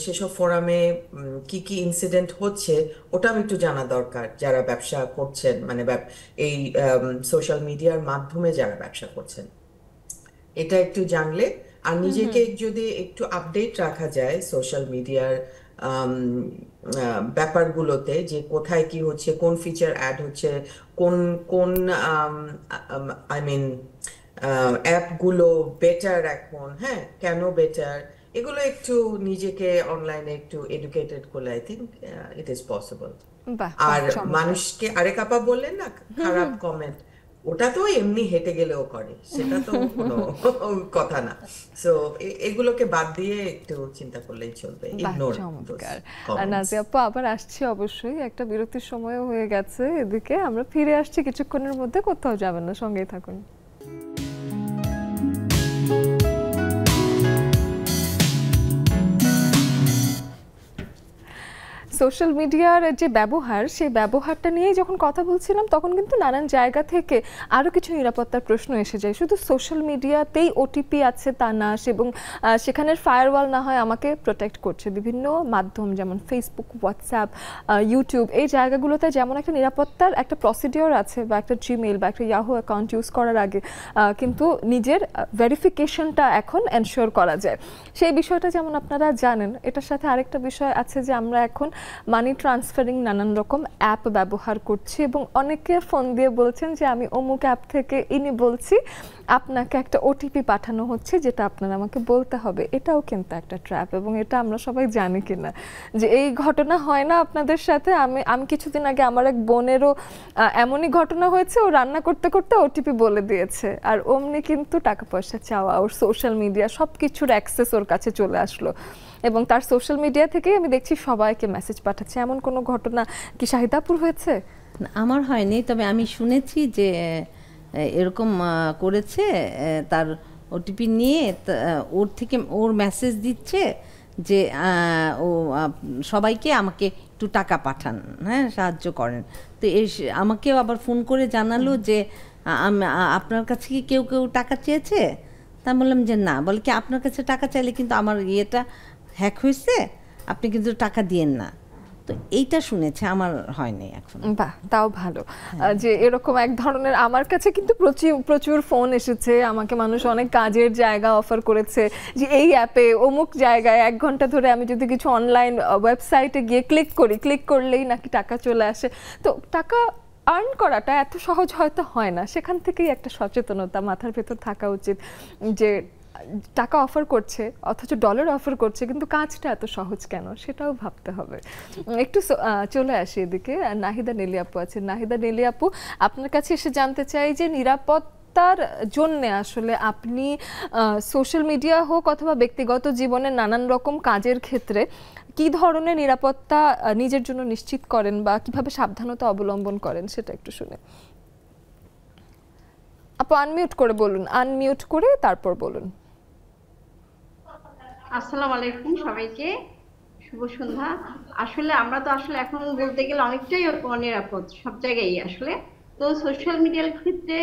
সেসব ফোরামে কি কি ইনসিডেন্ট হচ্ছে ওটাও একটু জানা দরকার যারা ব্যবসা করছেন, মানে এই সোশ্যাল মিডিয়ার মাধ্যমে যারা ব্যবসা করছেন, এটা একটু জানলে আর নিজেকে যদি একটু আপডেট রাখা যায় সোশ্যাল মিডিয়ার ব্যাপারগুলোতে, যে কোথায় কি হচ্ছে, কোন ফিচার অ্যাড হচ্ছে, কোন কোন আই মিন অ্যাপগুলো বেটার এখন, হ্যাঁ কেন বেটার, এগুলো একটু নিজেকে অনলাইনে একটু এডুকেটেড করলে I think it is possible. আর মানুষকে আরেক আপা বললেন না খারাপ কমেন্ট, ওটা তো এমনি হেঁটে গেলেও করে, সেটা তো কোনো কথা না। সো এগুলোকে বাদ দিয়ে একটু চিন্তা করলেই চলবে, ইগনোর। আর নাজিয়া আপু আবার আসছি অবশ্যই, একটা বিরতির সময়ও হয়ে গেছে, এদিকে আমরা ফিরে আসছি কিছুক্ষণের মধ্যে, কোথাও যাবেন না, সঙ্গেই থাকুন। সোশ্যাল মিডিয়ার যে ব্যবহার, সেই ব্যবহারটা নিয়েই যখন কথা বলছিলাম তখন কিন্তু নানান জায়গা থেকে আরও কিছু নিরাপত্তার প্রশ্ন এসে যায়। শুধু সোশ্যাল মিডিয়াতেই ওটিপি আছে তা না, এবং সেখানের ফায়ারওয়াল না হয় আমাকে প্রোটেক্ট করছে। বিভিন্ন মাধ্যম যেমন ফেসবুক, হোয়াটসঅ্যাপ, ইউটিউব, এই জায়গাগুলোতে যেমন একটা নিরাপত্তার একটা প্রসিডিওর আছে, বা একটা জিমেইল বা একটা ইয়াহু অ্যাকাউন্ট ইউজ করার আগে কিন্তু নিজের ভেরিফিকেশনটা এখন এনশিওর করা যায়। সেই বিষয়টা যেমন আপনারা জানেন, এটার সাথে আরেকটা বিষয় আছে যে আমরা এখন মানি ট্রান্সফারিং নানান রকম অ্যাপ ব্যবহার করছি, এবং অনেকে ফোন দিয়ে বলছেন যে আমি অমুক অ্যাপ থেকে ইনি বলছি, আপনাকে একটা ওটিপি পাঠানো হচ্ছে যেটা আপনার আমাকে বলতে হবে। এটাও কিন্তু একটা ট্র্যাপ, এবং এটা আমরা সবাই জানি কিনা যে এই ঘটনা হয় না আপনাদের সাথে? আমি কিছুদিন আগে আমার এক বোনেরও এমনই ঘটনা হয়েছে, ও রান্না করতে করতে ওটিপি বলে দিয়েছে, আর অমনি কিন্তু টাকা পয়সা চাওয়া, ওর সোশ্যাল মিডিয়া সব কিছুর অ্যাক্সেস ওর কাছে চলে আসলো, এবং তার সোশ্যাল মিডিয়া থেকেই আমি দেখছি সবাইকে মেসেজ পাঠাচ্ছে। এমন কোনো ঘটনা কি শাহিদাপুর হয়েছে? আমার হয়নি, তবে আমি শুনেছি যে এরকম করেছে, তার ওটিপি নিয়ে ওর থেকে ওর মেসেজ দিচ্ছে যে ও সবাইকে আমাকে একটু টাকা পাঠান, হ্যাঁ সাহায্য করেন। তো আমাকেও আবার ফোন করে জানালো যে আপনার কাছে কি কেউ কেউ টাকা চেয়েছে? তা বললাম যে না। বলে কি আপনার কাছে টাকা চাইলে কিন্তু আমার ইয়েটা হ্যাক হয়েছে, আপনি কিন্তু টাকা দিয়েন না। তো এইটা শুনেছে, আমার হয়নি এখন। বাহ, তাও ভালো যে এরকম এক ধরনের। আমার কাছে কিন্তু প্রচুর ফোন এসেছে, আমাকে মানুষ অনেক কাজের জায়গা অফার করেছে যে এই অ্যাপে অমুক জায়গায় 1 ঘন্টা ধরে আমি যদি কিছু অনলাইন ওয়েবসাইটে গিয়ে ক্লিক করলেই নাকি টাকা চলে আসে। তো টাকা আর্ন করাটা এত সহজ হয়তো হয় না, সেখান থেকেই একটা সচেতনতা মাথার ভেতর থাকা উচিত যে টাকা অফার করছে অথচ ডলার অফার করছে, কিন্তু কাজটা এত সহজ কেন সেটাও ভাবতে হবে। একটু চলে আসি এদিকে, নাহিদা নেলি আপু আছেন। নাহিদা নেলি আপু, আপনার কাছে এসে জানতে চাই যে নিরাপত্তার জন্য আসলে আপনি সোশ্যাল মিডিয়া হোক অথবা ব্যক্তিগত জীবনের নানান রকম কাজের ক্ষেত্রে কি ধরনের নিরাপত্তা নিজের জন্য নিশ্চিত করেন বা কিভাবে সাবধানতা অবলম্বন করেন সেটা একটু শুনে। আপু আনমিউট করে বলুন, আনমিউট করে তারপর বলুন। আসসালামু আলাইকুম সবাইকে, শুভ সন্ধ্যা। আসলে আমরা তো আসলে এখন বলতে গেলে অনেকটাই অনিরাপদ সব জায়গায় আসলে। তো সোশ্যাল মিডিয়ার ক্ষেত্রে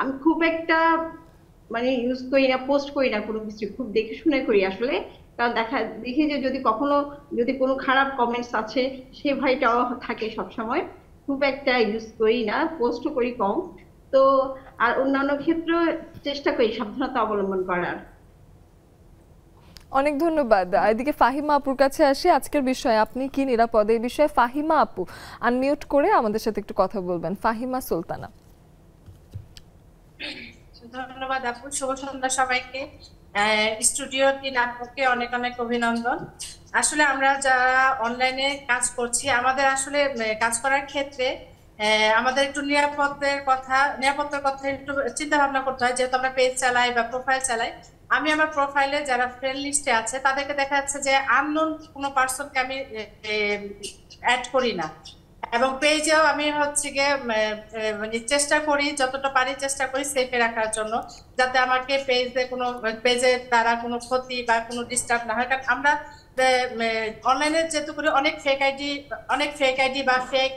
আমি খুব একটা মানে ইউজ করি না, পোস্ট করি না কোনো কিছু, খুব দেখে শুনে করি আসলে। কারণ দেখি যে যদি কোনো খারাপ কমেন্টস আছে সে ভয়টাও থাকে সব সময়। খুব একটা ইউজ করি না, পোস্টও করি কম। তো আর অন্যান্য ক্ষেত্রে চেষ্টা করি সাবধানতা অবলম্বন করার। অনেক ধন্যবাদ। এদিকে ফাহিমা আপুর কাছে আসি। আজকের বিষয়ে আপনি কি নিরাপদ, এই বিষয়ে ফাহিমা আপু আনমিউট করে আমাদের সাথে একটু কথা বলবেন। ফাহিমা সুলতানা। ধন্যবাদ আপু, শুভ সন্ধ্যা সবাইকে। স্টুডিও টিম আপুকে অনেক অনেক অভিনন্দন। আসলে আমরা যারা অনলাইনে কাজ করছি, আমাদের আসলে কাজ করার ক্ষেত্রে আমাদের একটু নিরাপত্তার কথা একটু চিন্তা ভাবনা করতে হয়, যেহেতু আমরা পেজ চালাই বা প্রোফাইল চালাই। আমি আমার প্রোফাইলে যারা ফ্রেন্ড লিস্টে আছে তাদেরকে দেখা যাচ্ছে যে আননোন কোনো পার্সনকে আমি অ্যাড করি না, এবং পেজেও আমি হচ্ছে গিয়ে মানে চেষ্টা করি, যতটা পারি চেষ্টা করি সেফে রাখার জন্য, যাতে আমাকে পেজের দ্বারা কোনো ক্ষতি বা কোনো ডিস্টার্ব না হয়। কারণ আমরা অনলাইনে যেহেতু করি অনেক ফেক আইডি বা ফেক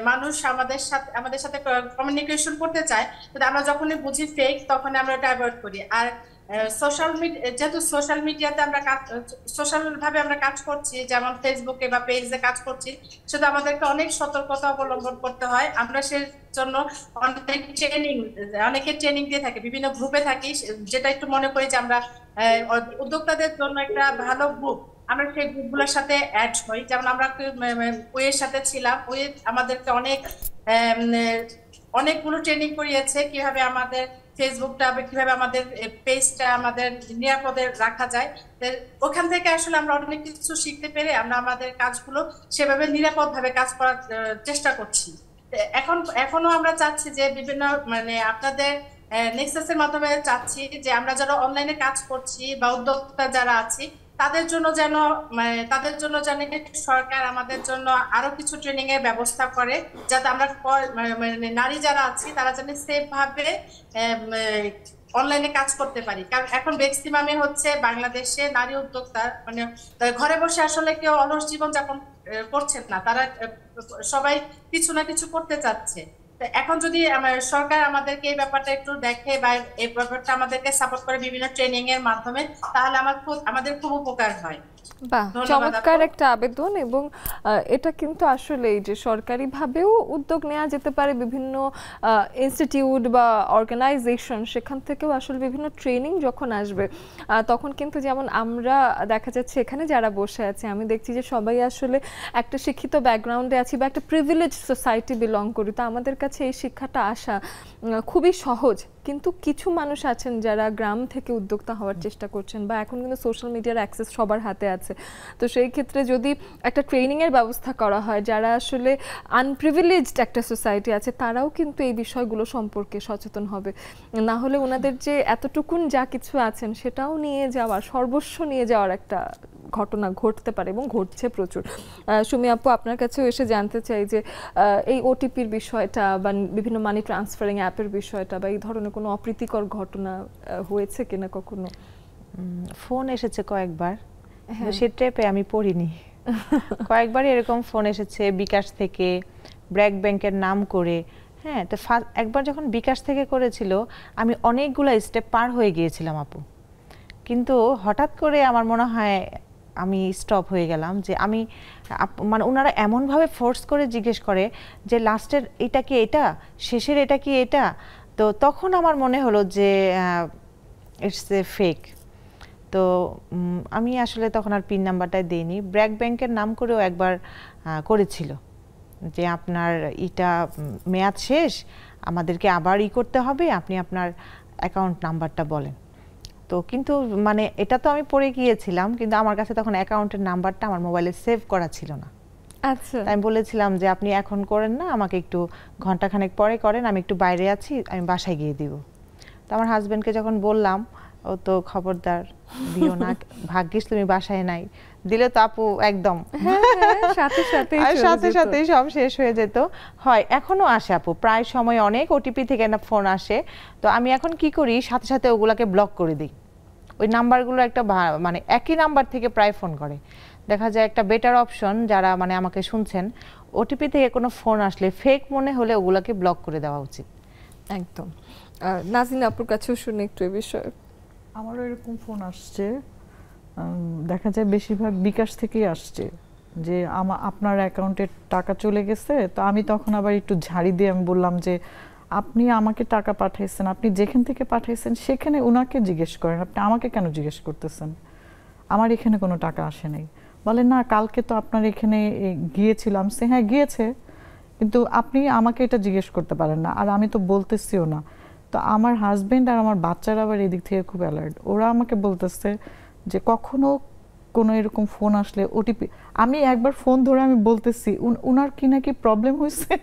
মানুষ আমাদের সাথে কমিউনিকেশন করতে চায়, কিন্তু আমরা যখনই বুঝি ফেক তখন আমরা ওটা অ্যাভয়েড করি। আর যেহেতু সোশ্যাল মিডিয়াতে সোশ্যাল ভাবে আমরা কাজ করছি, যেমন ফেসবুকে বা পেজে কাজ করছি, সেটা আমাদেরকে অনেক সতর্কতা অবলম্বন করতে হয়। আমরা সেই জন্য অনেকে ট্রেনিং দিয়ে থাকি, বিভিন্ন গ্রুপে থাকি, যেটা একটু মনে করি যে আমরা উদ্যোক্তাদের জন্য একটা ভালো গ্রুপ, আমরা সেই গ্রুপগুলোর সাথে অ্যাড হই। যেমন আমরা ওয়ের সাথে ছিলাম, ওয়ে আমাদেরকে অনেকগুলো ট্রেনিং করিয়েছে কিভাবে আমাদের ফেসবুকটা, কিভাবে আমাদের পেজটা আমাদের নিরাপদে রাখা যায়। ওখান থেকে আসলে আমরা অনেক কিছু শিখতে পেরে আমরা আমাদের কাজগুলো সেভাবে নিরাপদভাবে কাজ করার চেষ্টা করছি। এখনো আমরা চাচ্ছি যে বিভিন্ন মানে আপনাদের নেক্সাসের মাধ্যমে চাচ্ছি যে আমরা যারা অনলাইনে কাজ করছি বা উদ্যোক্তা যারা আছি তাদের জন্য যেন সরকার আমাদের জন্য আরো কিছু ট্রেনিং এর ব্যবস্থা করে, যাতে আমরা নারী যারা আছি তারা যেন সেফ ভাবে অনলাইনে কাজ করতে পারি। কারণ এখন ম্যাক্সিমামে হচ্ছে বাংলাদেশে নারী উদ্যোক্তা মানে ঘরে বসে আসলে কেউ অলস জীবন যাপন করছেন না, তারা সবাই কিছু না কিছু করতে চাচ্ছে। এখন যদি সরকার আমাদেরকে এই ব্যাপারটা একটু দেখে বা এই ব্যাপারটা আমাদেরকে সাপোর্ট করে বিভিন্ন ট্রেনিং এর মাধ্যমে, তাহলে আমাদের খুব উপকার হয়। বাহ, চমৎকার একটা আবেদন। এবং এটা কিন্তু আসলে যে সরকারিভাবেও উদ্যোগ নেওয়া যেতে পারে, বিভিন্ন ইনস্টিটিউট বা অর্গানাইজেশন সেখান থেকেও আসলে বিভিন্ন ট্রেনিং যখন আসবে তখন কিন্তু, যেমন আমরা দেখা যাচ্ছে এখানে যারা বসে আছে, আমি দেখছি যে সবাই আসলে একটা শিক্ষিত ব্যাকগ্রাউন্ডে আছি বা একটা প্রিভিলেজ সোসাইটি বিলং করি, তো আমাদের কাছে এই শিক্ষাটা আসা খুবই সহজ। কিন্তু কিছু মানুষ আছেন যারা গ্রাম থেকে উদ্যোক্তা হওয়ার চেষ্টা করছেন, বা এখন কিন্তু সোশ্যাল মিডিয়ার অ্যাক্সেস সবার হাতে আছে। তো সেই ক্ষেত্রে যদি একটা ট্রেনিংয়ের ব্যবস্থা করা হয়, যারা আসলে আনপ্রিভিলেজড একটা সোসাইটি আছে তারাও কিন্তু এই বিষয়গুলো সম্পর্কে সচেতন হবে। না হলে ওনাদের যে এতটুকুন যা কিছু আছেন সেটাও নিয়ে যাওয়ার, সর্বস্ব নিয়ে যাওয়ার একটা ঘটনা ঘটতে পারে এবং ঘটছে প্রচুর। সুমি আপু, আপনার কাছেও এসে জানতে চাই যে এই ওটিপির বিষয়টা বা বিভিন্ন মানি ট্রান্সফারিং অ্যাপের বিষয়টা বা এই ধরনের কোনো অপ্রীতিকর ঘটনা হয়েছে কিনা কখনো? ফোন এসেছে কয়েকবার, সে ট্রেপে আমি পড়িনি। কয়েকবার এরকম ফোন এসেছে বিকাশ থেকে, ব্র্যাক ব্যাংকের নাম করে। হ্যাঁ, তো একবার যখন বিকাশ থেকে করেছিল আমি অনেকগুলো স্টেপ পার হয়ে গিয়েছিলাম আপু, কিন্তু হঠাৎ করে আমার মনে হয় আমি স্টপ হয়ে গেলাম। যে আমি মানে ওনারা এমনভাবে ফোর্স করে জিজ্ঞেস করে যে লাস্টের এটা কি এটা, শেষের এটা কি এটা। তো তখন আমার মনে হলো যে ইটস এ ফেক। তো আমি আসলে তখন আর পিন নাম্বারটাই দিইনি। ব্র্যাক ব্যাংকের নাম করেও একবার করেছিল যে আপনার এটা মেয়াদ শেষ, আমাদেরকে আবার করতে হবে, আপনি আপনার অ্যাকাউন্ট নাম্বারটা বলেন। তো কিন্তু মানে এটা তো আমি পড়ে গিয়েছিলাম, কিন্তু আমার কাছে তখন অ্যাকাউন্টের নাম্বারটা আমার মোবাইলে সেভ করা ছিল না। আচ্ছা, আমি বলেছিলাম যে আপনি এখন করেন না, আমাকে একটু ঘন্টাখানেক পরে করেন, আমি একটু বাইরে আছি, আমি বাসায় গিয়ে দিব। তো আমার হাজবেন্ডকে যখন বললাম, ও তো খবরদার দিও না, ভাগ্যিস তুমি বাসায় নাই, দিলে তো আপু একদম সাথে সাথেই সব শেষ হয়ে যেত। হয় এখনো আসে আপু, প্রায় সময় অনেক ওটিপি থেকে না ফোন আসে। তো আমি এখন কি করি, সাথে সাথে ওগুলাকে ব্লক করে দিই। ওই নাম্বারগুলো একটা মানে একই নাম্বার থেকে প্রায় ফোন করে। দেখা যায় একটা বেটার অপশন, যারা মানে আমাকে শুনছেন, ওটিপি থেকে কোনো ফোন আসলে ফেক মনে হলে ওগুলাকে ব্লক করে দেওয়া উচিত। একদম। নাজিনা আপুর কাছেও শুনে একটু এই বিষয়ে। আমারও এরকম ফোন আসছে, দেখা যায় বেশিরভাগ বিকাশ থেকেই আসছে যে আপনার অ্যাকাউন্টে টাকা চলে গেছে। তো আমি তখন আবার একটু ঝাড়ি দিয়ে আমি বললাম যে আপনি আমাকে টাকা পাঠাইছেন, আপনি যেখান থেকে পাঠাইছেন সেখানে ওনাকে জিজ্ঞেস করেন, আপনি আমাকে কেন জিজ্ঞেস করতেছেন, আমার এখানে কোনো টাকা আসে নাই। বলে না, কালকে তো আপনার এখানে গিয়েছিলাম। সে হ্যাঁ গিয়েছে, কিন্তু আপনি আমাকে এটা জিজ্ঞেস করতে পারেন না, আর আমি তো বলতেছিও না। তো আমার হাজবেন্ড আর আমার বাচ্চারা আবার এদিক থেকে খুব অ্যালার্ট, ওরা আমাকে বলতেছে যে কখনো কোনো এরকম ফোন আসলে ওটিপি, আমি একবার ফোন ধরে আমি বলতেছি উনার কি নাকি প্রবলেম হয়েছে,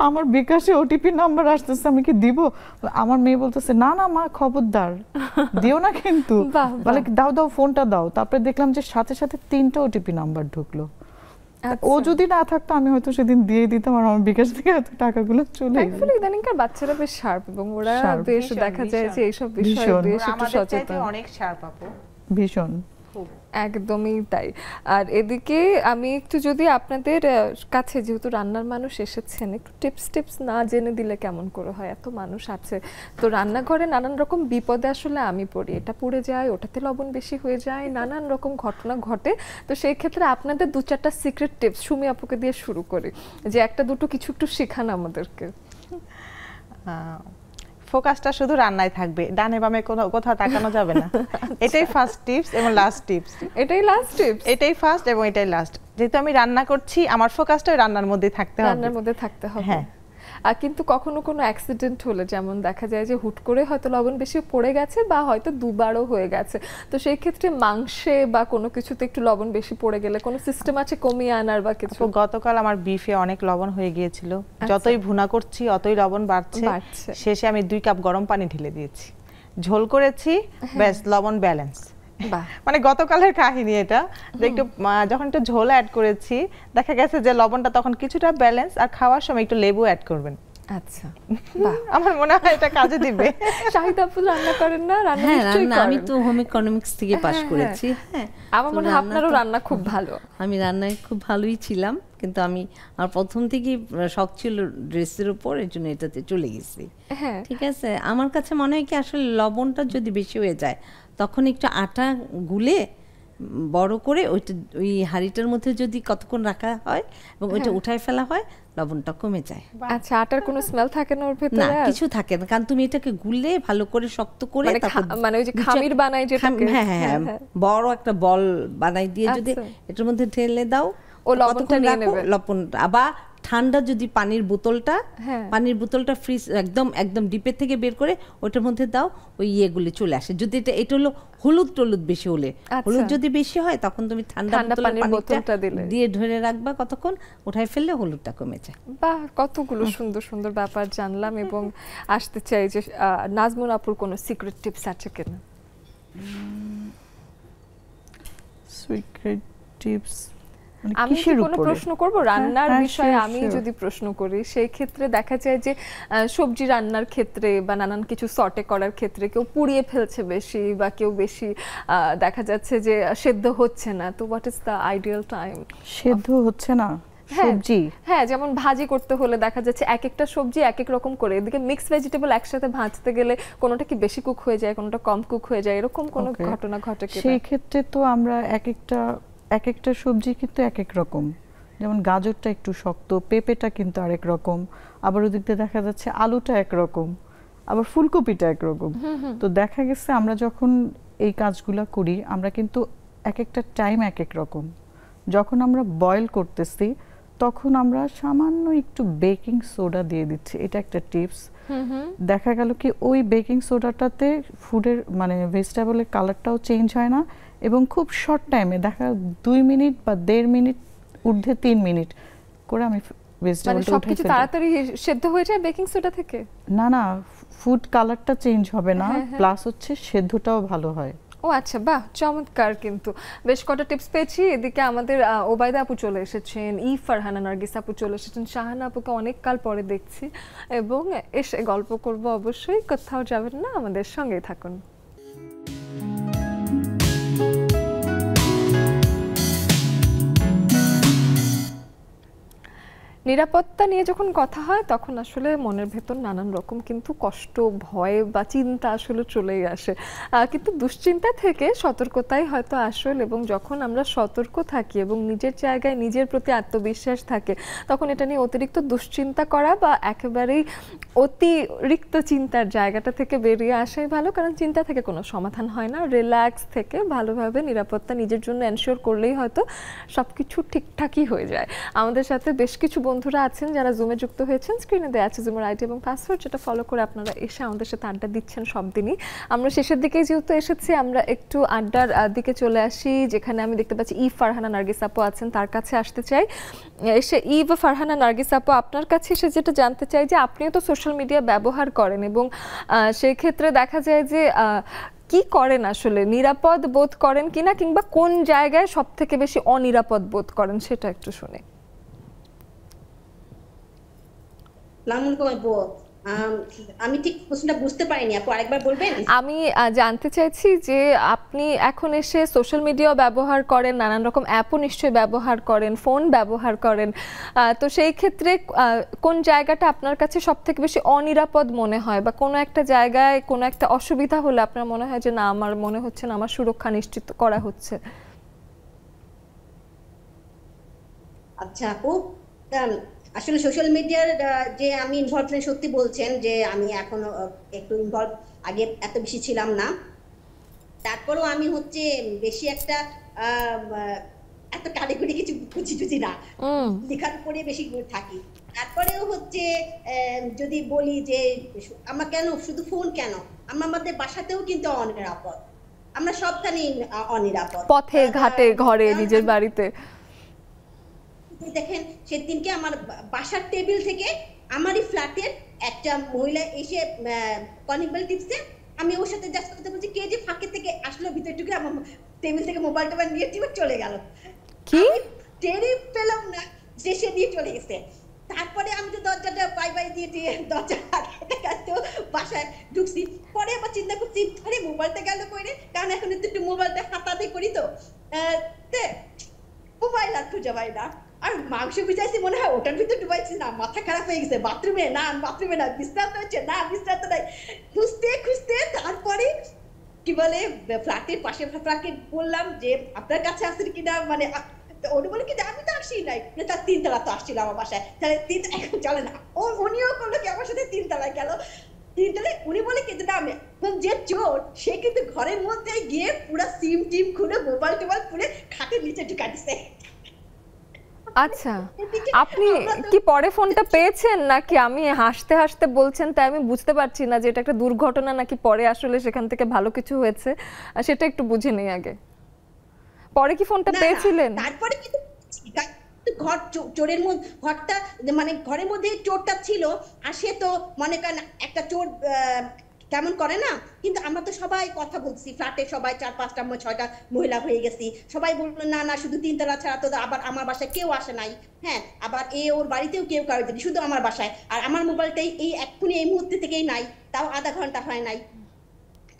আমার বিকাশে ওটিপি নাম্বার আসতেছে, আমি কি দিব? আমার মেয়ে বলতেছে না না মা, খবরদার দিও না কিন্তু, বলে দাও দাও ফোনটা দাও। তারপরে দেখলাম যে সাথে সাথে 3টা ওটিপি নাম্বার ঢুকলো। ও যদি না থাকতো আমি হয়তো সেদিন দিয়ে দিতাম, আর আমার বিকাশ থেকে এত টাকাগুলো চলে গেল। অ্যাকচুয়ালি ইদানিংকার বাচ্চারা বেশ শার্প, এবং ওরা বেশ দেখা যায় যে এইসব বিষয়ে বেশ একটু সচেতন, অনেক শার্প আপু, ভীষণ। একদমই তাই। আর এদিকে আমি একটু যদি আপনাদের কাছে, যেহেতু রান্নার মানুষ এসেছেন, একটু টিপস না জেনে দিলে কেমন করে হয়? এত মানুষ আছে, তো রান্নাঘরে নানান রকম বিপদে আসলে আমি পড়ি, এটা পুড়ে যায়, ওটাতে লবণ বেশি হয়ে যায়, নানান রকম ঘটনা ঘটে। তো সেই ক্ষেত্রে আপনাদের 2-4টা সিক্রেট টিপস সুমি আপুকে দিয়ে শুরু করি, যে একটা দুটো কিছু একটু শেখান আমাদেরকে। ফোকাসটা শুধু রান্নায় থাকবে, ডানে বামে কোথাও তাকানো যাবে না। এটাই ফার্স্ট টিপস এবং লাস্ট টিপস। এটাই লাস্ট টিপস, এটাই ফার্স্ট এবং এটাই লাস্ট। যেহেতু আমি রান্না করছি, আমার ফোকাসটা রান্নার মধ্যে থাকতে হবে, রান্নার মধ্যে থাকতে হবে। হ্যাঁ। আর কিন্তু কখনো কোনো অ্যাক্সিডেন্ট হলে, যেমন দেখা যায় যে হুট করে হয়তো লবণ বেশি পড়ে গেছে বা হয়তো দুবারও হয়ে গেছে, তো সেই ক্ষেত্রে মাংসে বা কোনো কিছুতে একটু লবণ বেশি পড়ে গেলে কোনো সিস্টেম আছে কমিয়ে আনার বা কিছু? গতকাল আমার বিফে অনেক লবণ হয়ে গিয়েছিল, যতই ভুনা করছি অতই লবণ বাড়ছে। শেষে আমি 2 কাপ গরম পানি ঢেলে দিয়েছি, ঝোল করেছি, ব্যাস লবণ ব্যালেন্স। মানে গতকালের কাহিনী এটা, যে একটু যখন একটু ঝোল অ্যাড করেছি, দেখা গেছে যে লবণটা তখন কিছুটা ব্যালেন্স, আর খাওয়ার সময় একটু লেবু অ্যাড করবেন। আচ্ছা, বাহ, আমার মনে হয় এটা কাজে দিবে। শাহিদ আপু রান্না করেন না? রান্না হ্যাঁ, নিশ্চয়ই রান্না আমি করেন। তো হোম ইকোনমিক্স থেকে পাশ করেছি। হ্যাঁ, আমার মনে হয় আপনারও রান্না খুব ভালো। আমি রান্নায় খুব ভালোই ছিলাম, কিন্তু আমার প্রথম থেকেই শখ ছিল ড্রেসের উপর, এর জন্য এটাতে চলে গেছি। হ্যাঁ, ঠিক আছে, আমার কাছে মনে হয় কি আসলে লবণটা যদি বেশি হয়ে যায় তখন একটু আটা গুলে বড় করে ওই হাঁড়িটার মধ্যে যদি কতক্ষণ রাখা হয় এবং ওইটা উঠায় ফেলা হয়, লবণটা কমে যায়। আচ্ছা, আটার কোনো স্মেল থাকে না ওর না, ভেতরে? কিছু থাকে না, কারণ তুমি এটাকে গুলে ভালো করে শক্ত করে মানে ওই যে খামির বানাই যেটাকে, হ্যাঁ হ্যাঁ, বড় একটা বল বানাই দিয়ে যদি এটার মধ্যে ঢেলে দাও, ও লবণটা নিয়ে নেবে। লবণটা আবার ঠান্ডা যদি পানির বোতলটা ফ্রিজ একদম ডিপের থেকে বের করে ওটার মধ্যে দাও, ওই ইয়েগুলি চলে আসে। যদি এটা হলো হলুদ বেশি হলে, হলুদ যদি বেশি হয় তখন তুমি ঠান্ডা পানির বোতলটা দিয়ে ধরে রাখবা, কতক্ষণ উঠাই ফেললে হলুদটা কমে যায়। বাহ, কতগুলো সুন্দর সুন্দর ব্যাপার জানলাম। এবং আসতে চাই যে নাজমুন আপুর কোনো সিক্রেট টিপস আছে কিনা? সিক্রেট টিপস আমি কোনো প্রশ্ন করব রান্নার বিষয়ে? আমি যদি প্রশ্ন করি সেই ক্ষেত্রে দেখা যায় যে সবজি রান্নার ক্ষেত্রে বা নানান কিছু সর্টে করার ক্ষেত্রে কেউ পুড়িয়ে ফেলছে বেশি, বা কেউ বেশি দেখা যাচ্ছে যে সেদ্ধ হচ্ছে না। তো what is the ideal time? সেদ্ধ হচ্ছে না সবজি? হ্যাঁ, যেমন ভাজি করতে হলে দেখা যাচ্ছে এক একটা সবজি এক এক রকম করে, এদিকে মিক্স ভেজিটেবল একসাথে ভাজতে গেলে কোনোটা কি বেশি কুক হয়ে যায়, কোনোটা কম কুক হয়ে যায়, এরকম কোনো ঘটনা ঘটে কি? সেই ক্ষেত্রে তো আমরা এক একটা সবজি কিন্তু এক এক রকম, যেমন গাজরটা একটু শক্ত, পেঁপেটা কিন্তু আরেক রকম, আবার ওদিকে দেখা যাচ্ছে আলুটা একরকম, আবার ফুলকপিটা একরকম। তো দেখা গেছে আমরা যখন এই কাজগুলা করি আমরা কিন্তু এক একটা টাইম এক এক রকম। যখন আমরা বয়েল করতেছি তখন আমরা সামান্য একটু বেকিং সোডা দিয়ে দিচ্ছি, এটা একটা টিপস। দেখা গেল কি ওই বেকিং সোডাটাতে ফুডের মানে ভেজিটেবলের কালারটাও চেঞ্জ হয় না, এবং খুব শর্ট টাইমে দেখা 2 মিনিট বা 1.5 মিনিট ঊর্ধ্বে 3 মিনিট করে আমি ভেজিটেবলটা উঠাই ফেলি। তাড়াতাড়ি সেদ্ধ হয়ে যায় বেকিং সোডা থেকে? না, ফুড কালারটা চেঞ্জ হবে না, প্লাস হচ্ছে সেদ্ধটাও ভালো হয়। ও আচ্ছা, বাহ, চমৎকার। কিন্তু বেশ কটা টিপস পেয়েছি। এদিকে আমাদের ওবায়দা আপু চলে এসেছেন, ফারহানা নার্গিস আপু চলে এসেছেন, শাহানা আপুকে অনেক কাল পরে দেখছি, এবং এসে গল্প করব অবশ্যই। কোথাও যাবেন না, আমাদের সঙ্গেই থাকুন। নিরাপত্তা নিয়ে যখন কথা হয় তখন আসলে মনের ভেতর নানান রকম কিন্তু কষ্ট, ভয় বা চিন্তা আসলে চলেই আসে, কিন্তু দুশ্চিন্তা থেকে সতর্কতাই হয়তো আসল। এবং যখন আমরা সতর্ক থাকি এবং নিজের জায়গায় নিজের প্রতি আত্মবিশ্বাস থাকে, তখন এটা নিয়ে অতিরিক্ত দুশ্চিন্তা করা বা একেবারেই অতিরিক্ত চিন্তার জায়গাটা থেকে বেরিয়ে আসাই ভালো, কারণ চিন্তা থেকে কোনো সমাধান হয় না। রিল্যাক্স থেকে ভালোভাবে নিরাপত্তা নিজের জন্য এনশিওর করলেই হয়তো সবকিছু ঠিকঠাকই হয়ে যায়। আমাদের সাথে বেশ কিছু বন্ধুরা আছেন যারা জুমে যুক্ত হয়েছেন, স্ক্রিনে দেওয়া আছে জুমের আইডি এবং পাসওয়ার্ড, যেটা ফলো করে আপনারা এসে আমাদের সাথে আড্ডা দিচ্ছেন সব দিনই। আমরা শেষের দিকে যেহেতু এসেছি, আমরা একটু আড্ডার দিকে চলে আসি, যেখানে আমি দেখতে পাচ্ছি ফারহানা নার্গিস আপু আছেন, তার কাছে আসতে চাই। এসে ফারহানা নার্গিস আপু, আপনার কাছে এসে যেটা জানতে চাই যে আপনিও তো সোশ্যাল মিডিয়া ব্যবহার করেন, এবং সেই ক্ষেত্রে দেখা যায় যে কি করেন আসলে, নিরাপদ বোধ করেন কিনা, কিংবা কোন জায়গায় সব থেকে বেশি অনিরাপদ বোধ করেন সেটা একটু শুনে। আমি ঠিক প্রশ্নটা বুঝতে পারিনি, আপু আরেকবার বলবেন? আমি জানতে চাইছি যে আপনি এখন এসে সোশ্যাল মিডিয়া ব্যবহার করেন, নানান রকম অ্যাপও নিশ্চয়ই ব্যবহার করেন, ফোন ব্যবহার করেন, তো সেই ক্ষেত্রে কোন জায়গাটা আপনার কাছে সব থেকে বেশি অনিরাপদ মনে হয়, বা কোনো একটা জায়গায় কোনো একটা অসুবিধা হলে আপনার মনে হয় যে না, আমার মনে হচ্ছে না আমার সুরক্ষা নিশ্চিত করা হচ্ছে? আচ্ছা আপু, আসলে সোশ্যাল মিডিয়ার যে আমি ইনভলভ, সত্যি বলছেন যে আমি এখনো একটু ইনভলভ, আগে এত বেশি ছিলাম না, তারপরেও আমি হচ্ছে বেশি একটা এত কারিগরি কিছু বুঝি না, লেখার উপরে বেশি থাকি। তারপরেও হচ্ছে যদি বলি যে আমরা কেন শুধু ফোন, কেন আমাদের বাসাতেও কিন্তু অনিরাপদ, আমরা সবখানেই অনিরাপদ, পথে ঘাটে ঘরে নিজের বাড়িতে। দেখেন সেদিনকে আমার বাসার টেবিল থেকে আমারই ফ্ল্যাটের একটা মহিলা এসে কনিকবেল টিপসে, আমি ওর সাথে জাস্ট কথা বলছি, কে যে ফাঁকে থেকে আসলো ভিতরে ঢুকে আমার টেবিল থেকে মোবাইলটা নিয়ে টিপে চলে গেল, কি টেরই পেলাম না যে সে দিয়ে চলে গেছে। তারপরে আমি তো দরজাটা বাই বাই দিয়ে দিয়ে দরজা তো বাসায় ঢুকছি। পরে আবার চিন্তা করছি আরে মোবাইলটা গেল কই রে, কারণ এখন একটু মোবাইলটা হাতাতে করি তো মোবাইল আর খুঁজে পাই না। আর মাংস ভিজাইছি মনে হয় ওটার ভিতরে ডুবাইছি, না মাথা খারাপ হয়ে গেছে, বাথরুমে না বিছনাতে হচ্ছে না বিছনাতে নাই, খুঁজতে খুঁজতে তারপরে কি বলে ফ্ল্যাটের পাশে ফ্ল্যাটকে বললাম যে আপনার কাছে আছে কিনা, মানে উনি বলে কি আমি তো আসি নাই, তার 3 তলা তো আসছিল আমার বাসায়, তাহলে 3 এখন চলে না। উনিও করলো কি আমার সাথে 3 তলায় গেল, 3 তলায় উনি বলে কিন্তু না আমি যে চোর সে কিন্তু ঘরের মধ্যে গিয়ে পুরো সিম টিম খুলে মোবাইল টোবাইল খুলে খাটের নিচে ঢুকা দিছে। আচ্ছা, আপনি কি পরে ফোনটা পেয়েছেন নাকি আমি হাসতে হাসতে বলছেন তাই আমি বুঝতে পারছি না যে এটা একটা দুর্ঘটনা নাকি পরে আসলে সেখান থেকে ভালো কিছু হয়েছে, সেটা একটু বুঝে নেই আগে। পরে কি ফোনটা পেয়েছিলেন? তারপরে কিন্তু ঘর চোরের মধ্যে ঘরটা মানে ঘরের মধ্যে চোরটা ছিল, আর সে তো মনে করেন একটা চোর কেমন করে না, কিন্তু আমরা তো সবাই কথা বলছি ফ্ল্যাটে, সবাই 4-5টা 6টা মহিলা হয়ে গেছি, সবাই বললো না না শুধু 3 তলা ছাড়া তো আবার আমার বাসায় কেউ আসে নাই, হ্যাঁ আবার ওর বাড়িতেও কেউ কারো দিন, শুধু আমার বাসায়, আর আমার মোবাইলটাই এই এক্ষুনি এই মুহূর্তে থেকেই নাই, তাও আধা ঘন্টা হয় নাই।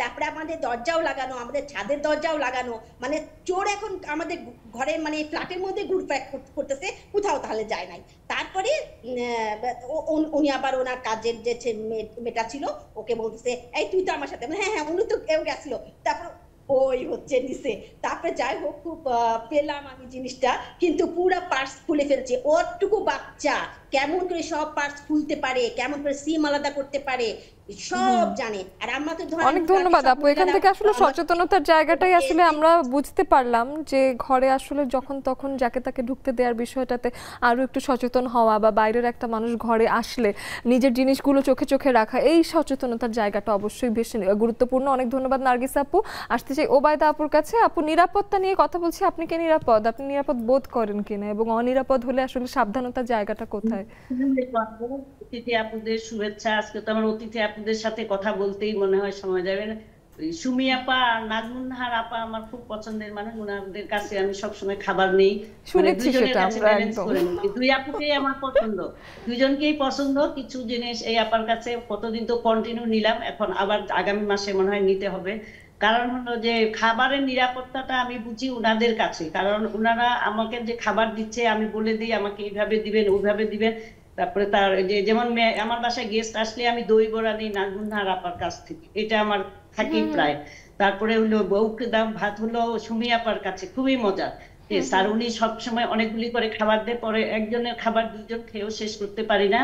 তারপরে আমাদের দরজাও লাগানো, আমাদের ছাদের দরজাও লাগানো, মানে চোর এখন আমাদের ঘরে মানে ফ্ল্যাটের মধ্যে ঘুরপাক করতেছে, কোথাও তাহলে যায় নাই। তারপরে উনি আবার ওনার কাজের যে মেয়েটা ছিল ওকে বলতেছে এই তুই তো আমার সাথে, হ্যাঁ হ্যাঁ উনি তো কেউ গেছিল, তারপর ওই হচ্ছে নিচে। তারপরে যাই হোক খুব পেলাম আমি জিনিসটা, কিন্তু পুরো পার্স খুলে ফেলছে। ওরটুকু বাচ্চা কেমন করে সব পার্স খুলতে পারে, কেমন করে সিম আলাদা করতে পারে সব জানে। আর আমরা তো অনেক ধন্যবাদ আপু, এখান থেকে আসলে সচেতনতার জায়গাটাই আসলে আমরা বুঝতে পারলাম যে ঘরে আসলে যখন তখন যাকে তাকে ঢুকতে দেওয়ার বিষয়টাতে আরো একটু সচেতন হওয়া, বা বাইরের একটা মানুষ ঘরে আসলে নিজের জিনিসগুলো চোখে চোখে রাখা, এই সচেতনতার জায়গাটা অবশ্যই বেশি গুরুত্বপূর্ণ। অনেক ধন্যবাদ নার্গিস আপু। আসতে চাই ওবায়দা আপুর কাছে। আপু, নিরাপত্তা নিয়ে কথা বলছি, আপনি কি নিরাপদ, আপনি নিরাপদ বোধ করেন কিনা, এবং অনিরাপদ হলে আসলে সাবধানতার জায়গাটা কোথায়? অতিথি আপুদের শুভেচ্ছা। আজকে তো আমার অতিথি আপুদের সাথে কথা বলতেই মনে হয় সময় যাবে না। সুমি আপা আর নাজমুন নাহার আপা আমার খুব পছন্দের মানুষ, ওনাদের কাছে আমি সবসময় খাবার নেই, মানে দুজনের কাছে ব্যালেন্স করে নিই। দুই আপুকেই আমার পছন্দ, দুজনকেই পছন্দ। কিছু জিনিস এই আপার কাছে কতদিন তো কন্টিনিউ নিলাম, এখন আবার আগামী মাসে মনে হয় নিতে হবে। কারণ হলো যে খাবারের নিরাপত্তাটা আমি বুঝি উনাদের কাছে, কারণ উনারা আমাকে যে খাবার দিচ্ছে আমি বলে দিই আমাকে এইভাবে দিবেন ওইভাবে দিবেন। তারপরে তার যে যেমন আমার বাসায় গেস্ট আসলে আমি দই বড়া নিই নাজমুন নাহার আপার কাছ থেকে, এটা আমার থাকেই প্রায়। তারপরে হলো বউকে দাম ভাত হলো সুমি আপার কাছে, খুবই মজা। স্যার উনি সবসময় অনেকগুলি করে খাবার দেয়, পরে একজনের খাবার দুজন খেয়েও শেষ করতে পারি না,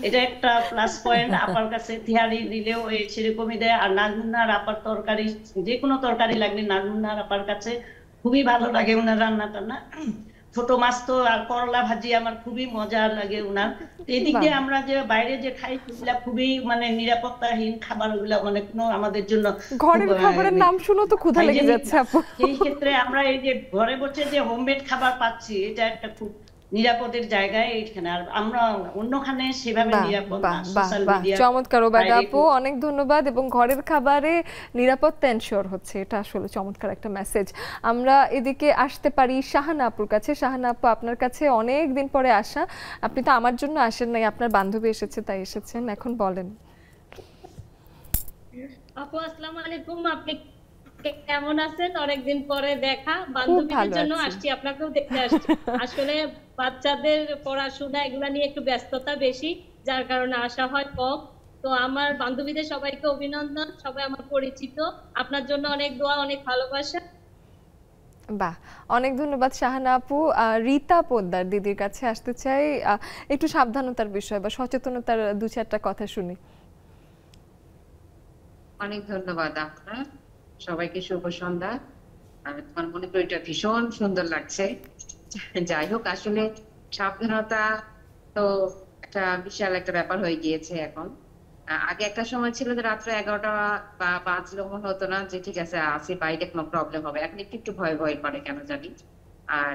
এটা একটা প্লাস পয়েন্ট। আপার কাছে থিয়ারি দিলেও সেরকমই দেয়। আর নাজমুন নাহার আপার তরকারি, যে কোনো তরকারি লাগলে নাজমুন নাহার আপার কাছে খুবই ভালো লাগে ওনার রান্না টান্না। ছোট মাছ তো আর করলা ভাজি আমার খুবই মজা লাগে ওনার। এদিক দিয়ে আমরা যে বাইরে যে খাই সেগুলা খুবই মানে নিরাপত্তাহীন খাবার, ওগুলা মানে কোনো আমাদের জন্য ঘরের খাবারের নাম শুনো তো ক্ষুধা লেগে যাচ্ছে আপু। এই ক্ষেত্রে আমরা এই যে ঘরে বসে যে হোমমেড খাবার পাচ্ছি এটা একটা খুব নিরাপদের জায়গায় এইখানে, আর আমরা অন্যখানে সেভাবে নিরাপদ না। সোশ্যাল মিডিয়া চমৎকার ওবায়দা আপু, অনেক ধন্যবাদ। এবং ঘরের খাবারে নিরাপত্তা এনশিওর হচ্ছে, এটা আসলে চমৎকার একটা মেসেজ। আমরা এদিকে আসতে পারি শাহানা আপুর কাছে। শাহানা আপু, আপনার কাছে অনেক দিন পরে আসা, আপনি তো আমার জন্য আসেন নাই, আপনার বান্ধবী এসেছে তাই এসেছেন, এখন বলেন। আপু আসসালামু আলাইকুম, আপনি কেমন আছেন? অনেকদিন পরে দেখা, বান্ধবীদের জন্য আসছি, আপনাকেও দেখতে আসছি। আসলে বাচ্চাদের পড়াশোনা এগুলা নিয়ে একটু ব্যস্ততা বেশি, যার কারণে আসা হয় কম। তো আমার বান্ধবীদের সবাইকে অভিনন্দন, সবাই আমার পরিচিত। আপনার জন্য অনেক দোয়া, অনেক ভালোবাসা। বাহ, অনেক ধন্যবাদ শাহানা আপু। রীতা পোদ্দার দিদির কাছে আসতে চাই, একটু সাবধানতার বিষয় বা সচেতনতার 2-4টা কথা শুনি। অনেক ধন্যবাদ আপনার সবাইকে, শুভ সন্ধ্যা। আমি তোমার মনে করি এটা ভীষণ সুন্দর লাগছে। যাই হোক, আসলে সাবধানতা তো একটা বিশাল একটা ব্যাপার হয়ে গিয়েছে এখন। আগে একটা সময় ছিল যে রাত্রে 11টা বা বাজলে মনে হতো না যে ঠিক আছে আসি বাইরে কোনো প্রবলেম হবে, এখন একটু একটু ভয় ভয় করে কেন জানি। আর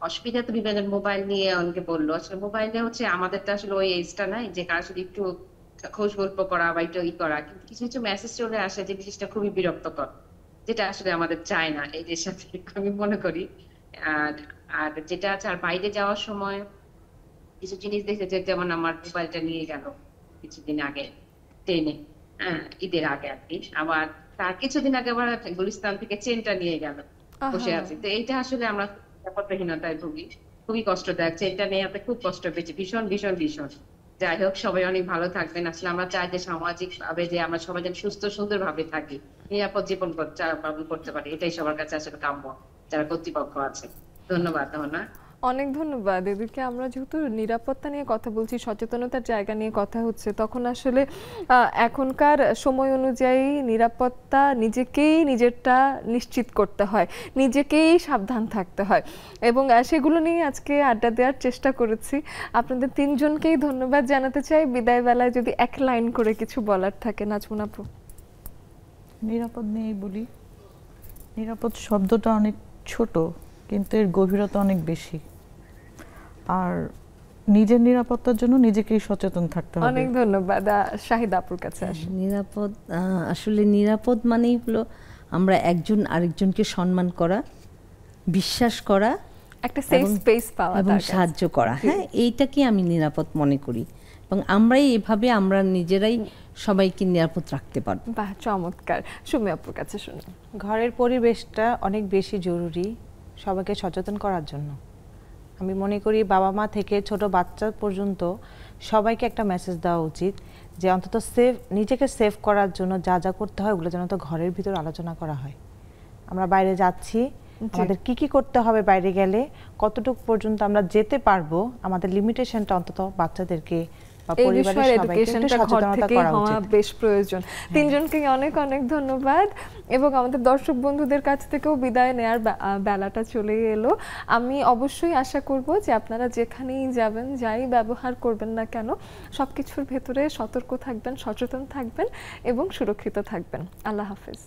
অসুবিধা তো বিভিন্ন মোবাইল নিয়ে অনেকে বললো, আসলে মোবাইলে হচ্ছে আমাদেরটা আসলে ওই এজটা নাই যে কার সাথে একটু খোঁজ গল্প করা বা একটু ই করা, কিন্তু কিছু কিছু মেসেজ চলে আসে যে জিনিসটা খুবই বিরক্তকর, যেটা আসলে আমাদের চায় না এই দেশের সাথে আমি মনে করি। আর যেটা আছে, আর বাইরে যাওয়ার সময় কিছু জিনিস দেখেছে, যেমন আমার মোবাইলটা নিয়ে গেল কিছুদিন আগে ট্রেনে, ঈদের আগে আর কি। আবার তার কিছুদিন আগে আবার গুলিস্তান থেকে চেনটা নিয়ে গেল, বসে আছে। তো এইটা আসলে আমরা নিরাপত্তাহীনতায় ভুগি, খুবই কষ্টদায়ক। চেনটা নিয়ে খুব কষ্ট পেয়েছি, ভীষণ ভীষণ ভীষণ। যাই হোক, সবাই অনেক ভালো থাকবেন। আসলে আমরা চাই যে সামাজিক ভাবে যে আমরা সবাই যেন সুস্থ সুন্দর ভাবে থাকি, নিরাপদ জীবন পালন করতে পারি, এটাই সবার কাছে আসলে কাম্য, যারা কর্তৃপক্ষ আছে। ধন্যবাদ অহনা। অনেক ধন্যবাদ। এদিকে আমরা যেহেতু নিরাপত্তা নিয়ে কথা বলছি, সচেতনতার জায়গা নিয়ে কথা হচ্ছে, তখন আসলে এখনকার সময় অনুযায়ী নিরাপত্তা নিজেকেই নিজেরটা নিশ্চিত করতে হয়, নিজেকেই সাবধান থাকতে হয়, এবং সেগুলো নিয়ে আজকে আড্ডা দেওয়ার চেষ্টা করেছি। আপনাদের তিনজনকেই ধন্যবাদ জানাতে চাই। বিদায় বেলায় যদি এক লাইন করে কিছু বলার থাকে, নাজমুন আপু। নিরাপদ নিয়েই বলি। নিরাপদ শব্দটা অনেক ছোট, কিন্তু এর গভীরতা অনেক বেশি। আর নিজের নিরাপত্তার জন্য নিজেকেই সচেতন থাকতে হবে। অনেক ধন্যবাদ। শাহিদ আপুর কাছে আসি। নিরাপদ, আসলে নিরাপদ মানেই হলো আমরা একজন আরেকজনকে সম্মান করা, বিশ্বাস করা, একটা সেফ স্পেস পাওয়া এবং সাহায্য করা। হ্যাঁ, এইটাকে আমি নিরাপদ মনে করি, এবং আমরাই এভাবে আমরা নিজেরাই সবাইকে নিরাপদ রাখতে পারবো। বাহ, চমৎকার। সুমি আপুর কাছে শুনি। ঘরের পরিবেশটা অনেক বেশি জরুরি সবাইকে সচেতন করার জন্য। আমি মনে করি বাবা মা থেকে ছোট বাচ্চা পর্যন্ত সবাইকে একটা মেসেজ দেওয়া উচিত যে অন্তত নিজেকে সেভ করার জন্য যা যা করতে হয় ওগুলো যেন তো ঘরের ভিতর আলোচনা করা হয়। আমরা বাইরে যাচ্ছি, আমাদের কি কি করতে হবে, বাইরে গেলে কতটুকু পর্যন্ত আমরা যেতে পারবো, আমাদের লিমিটেশনটা অন্তত বাচ্চাদেরকে বেশ প্রয়োজন। তিনজনকে অনেক অনেক ধন্যবাদ, এবং আমাদের দর্শক বন্ধুদের কাছ থেকেও বিদায় নেয়ার বেলাটা চলে এলো। আমি অবশ্যই আশা করব যে আপনারা যেখানেই যাবেন, যাই ব্যবহার করবেন না কেন, সবকিছুর ভেতরে সতর্ক থাকবেন, সচেতন থাকবেন এবং সুরক্ষিত থাকবেন। আল্লাহ হাফেজ।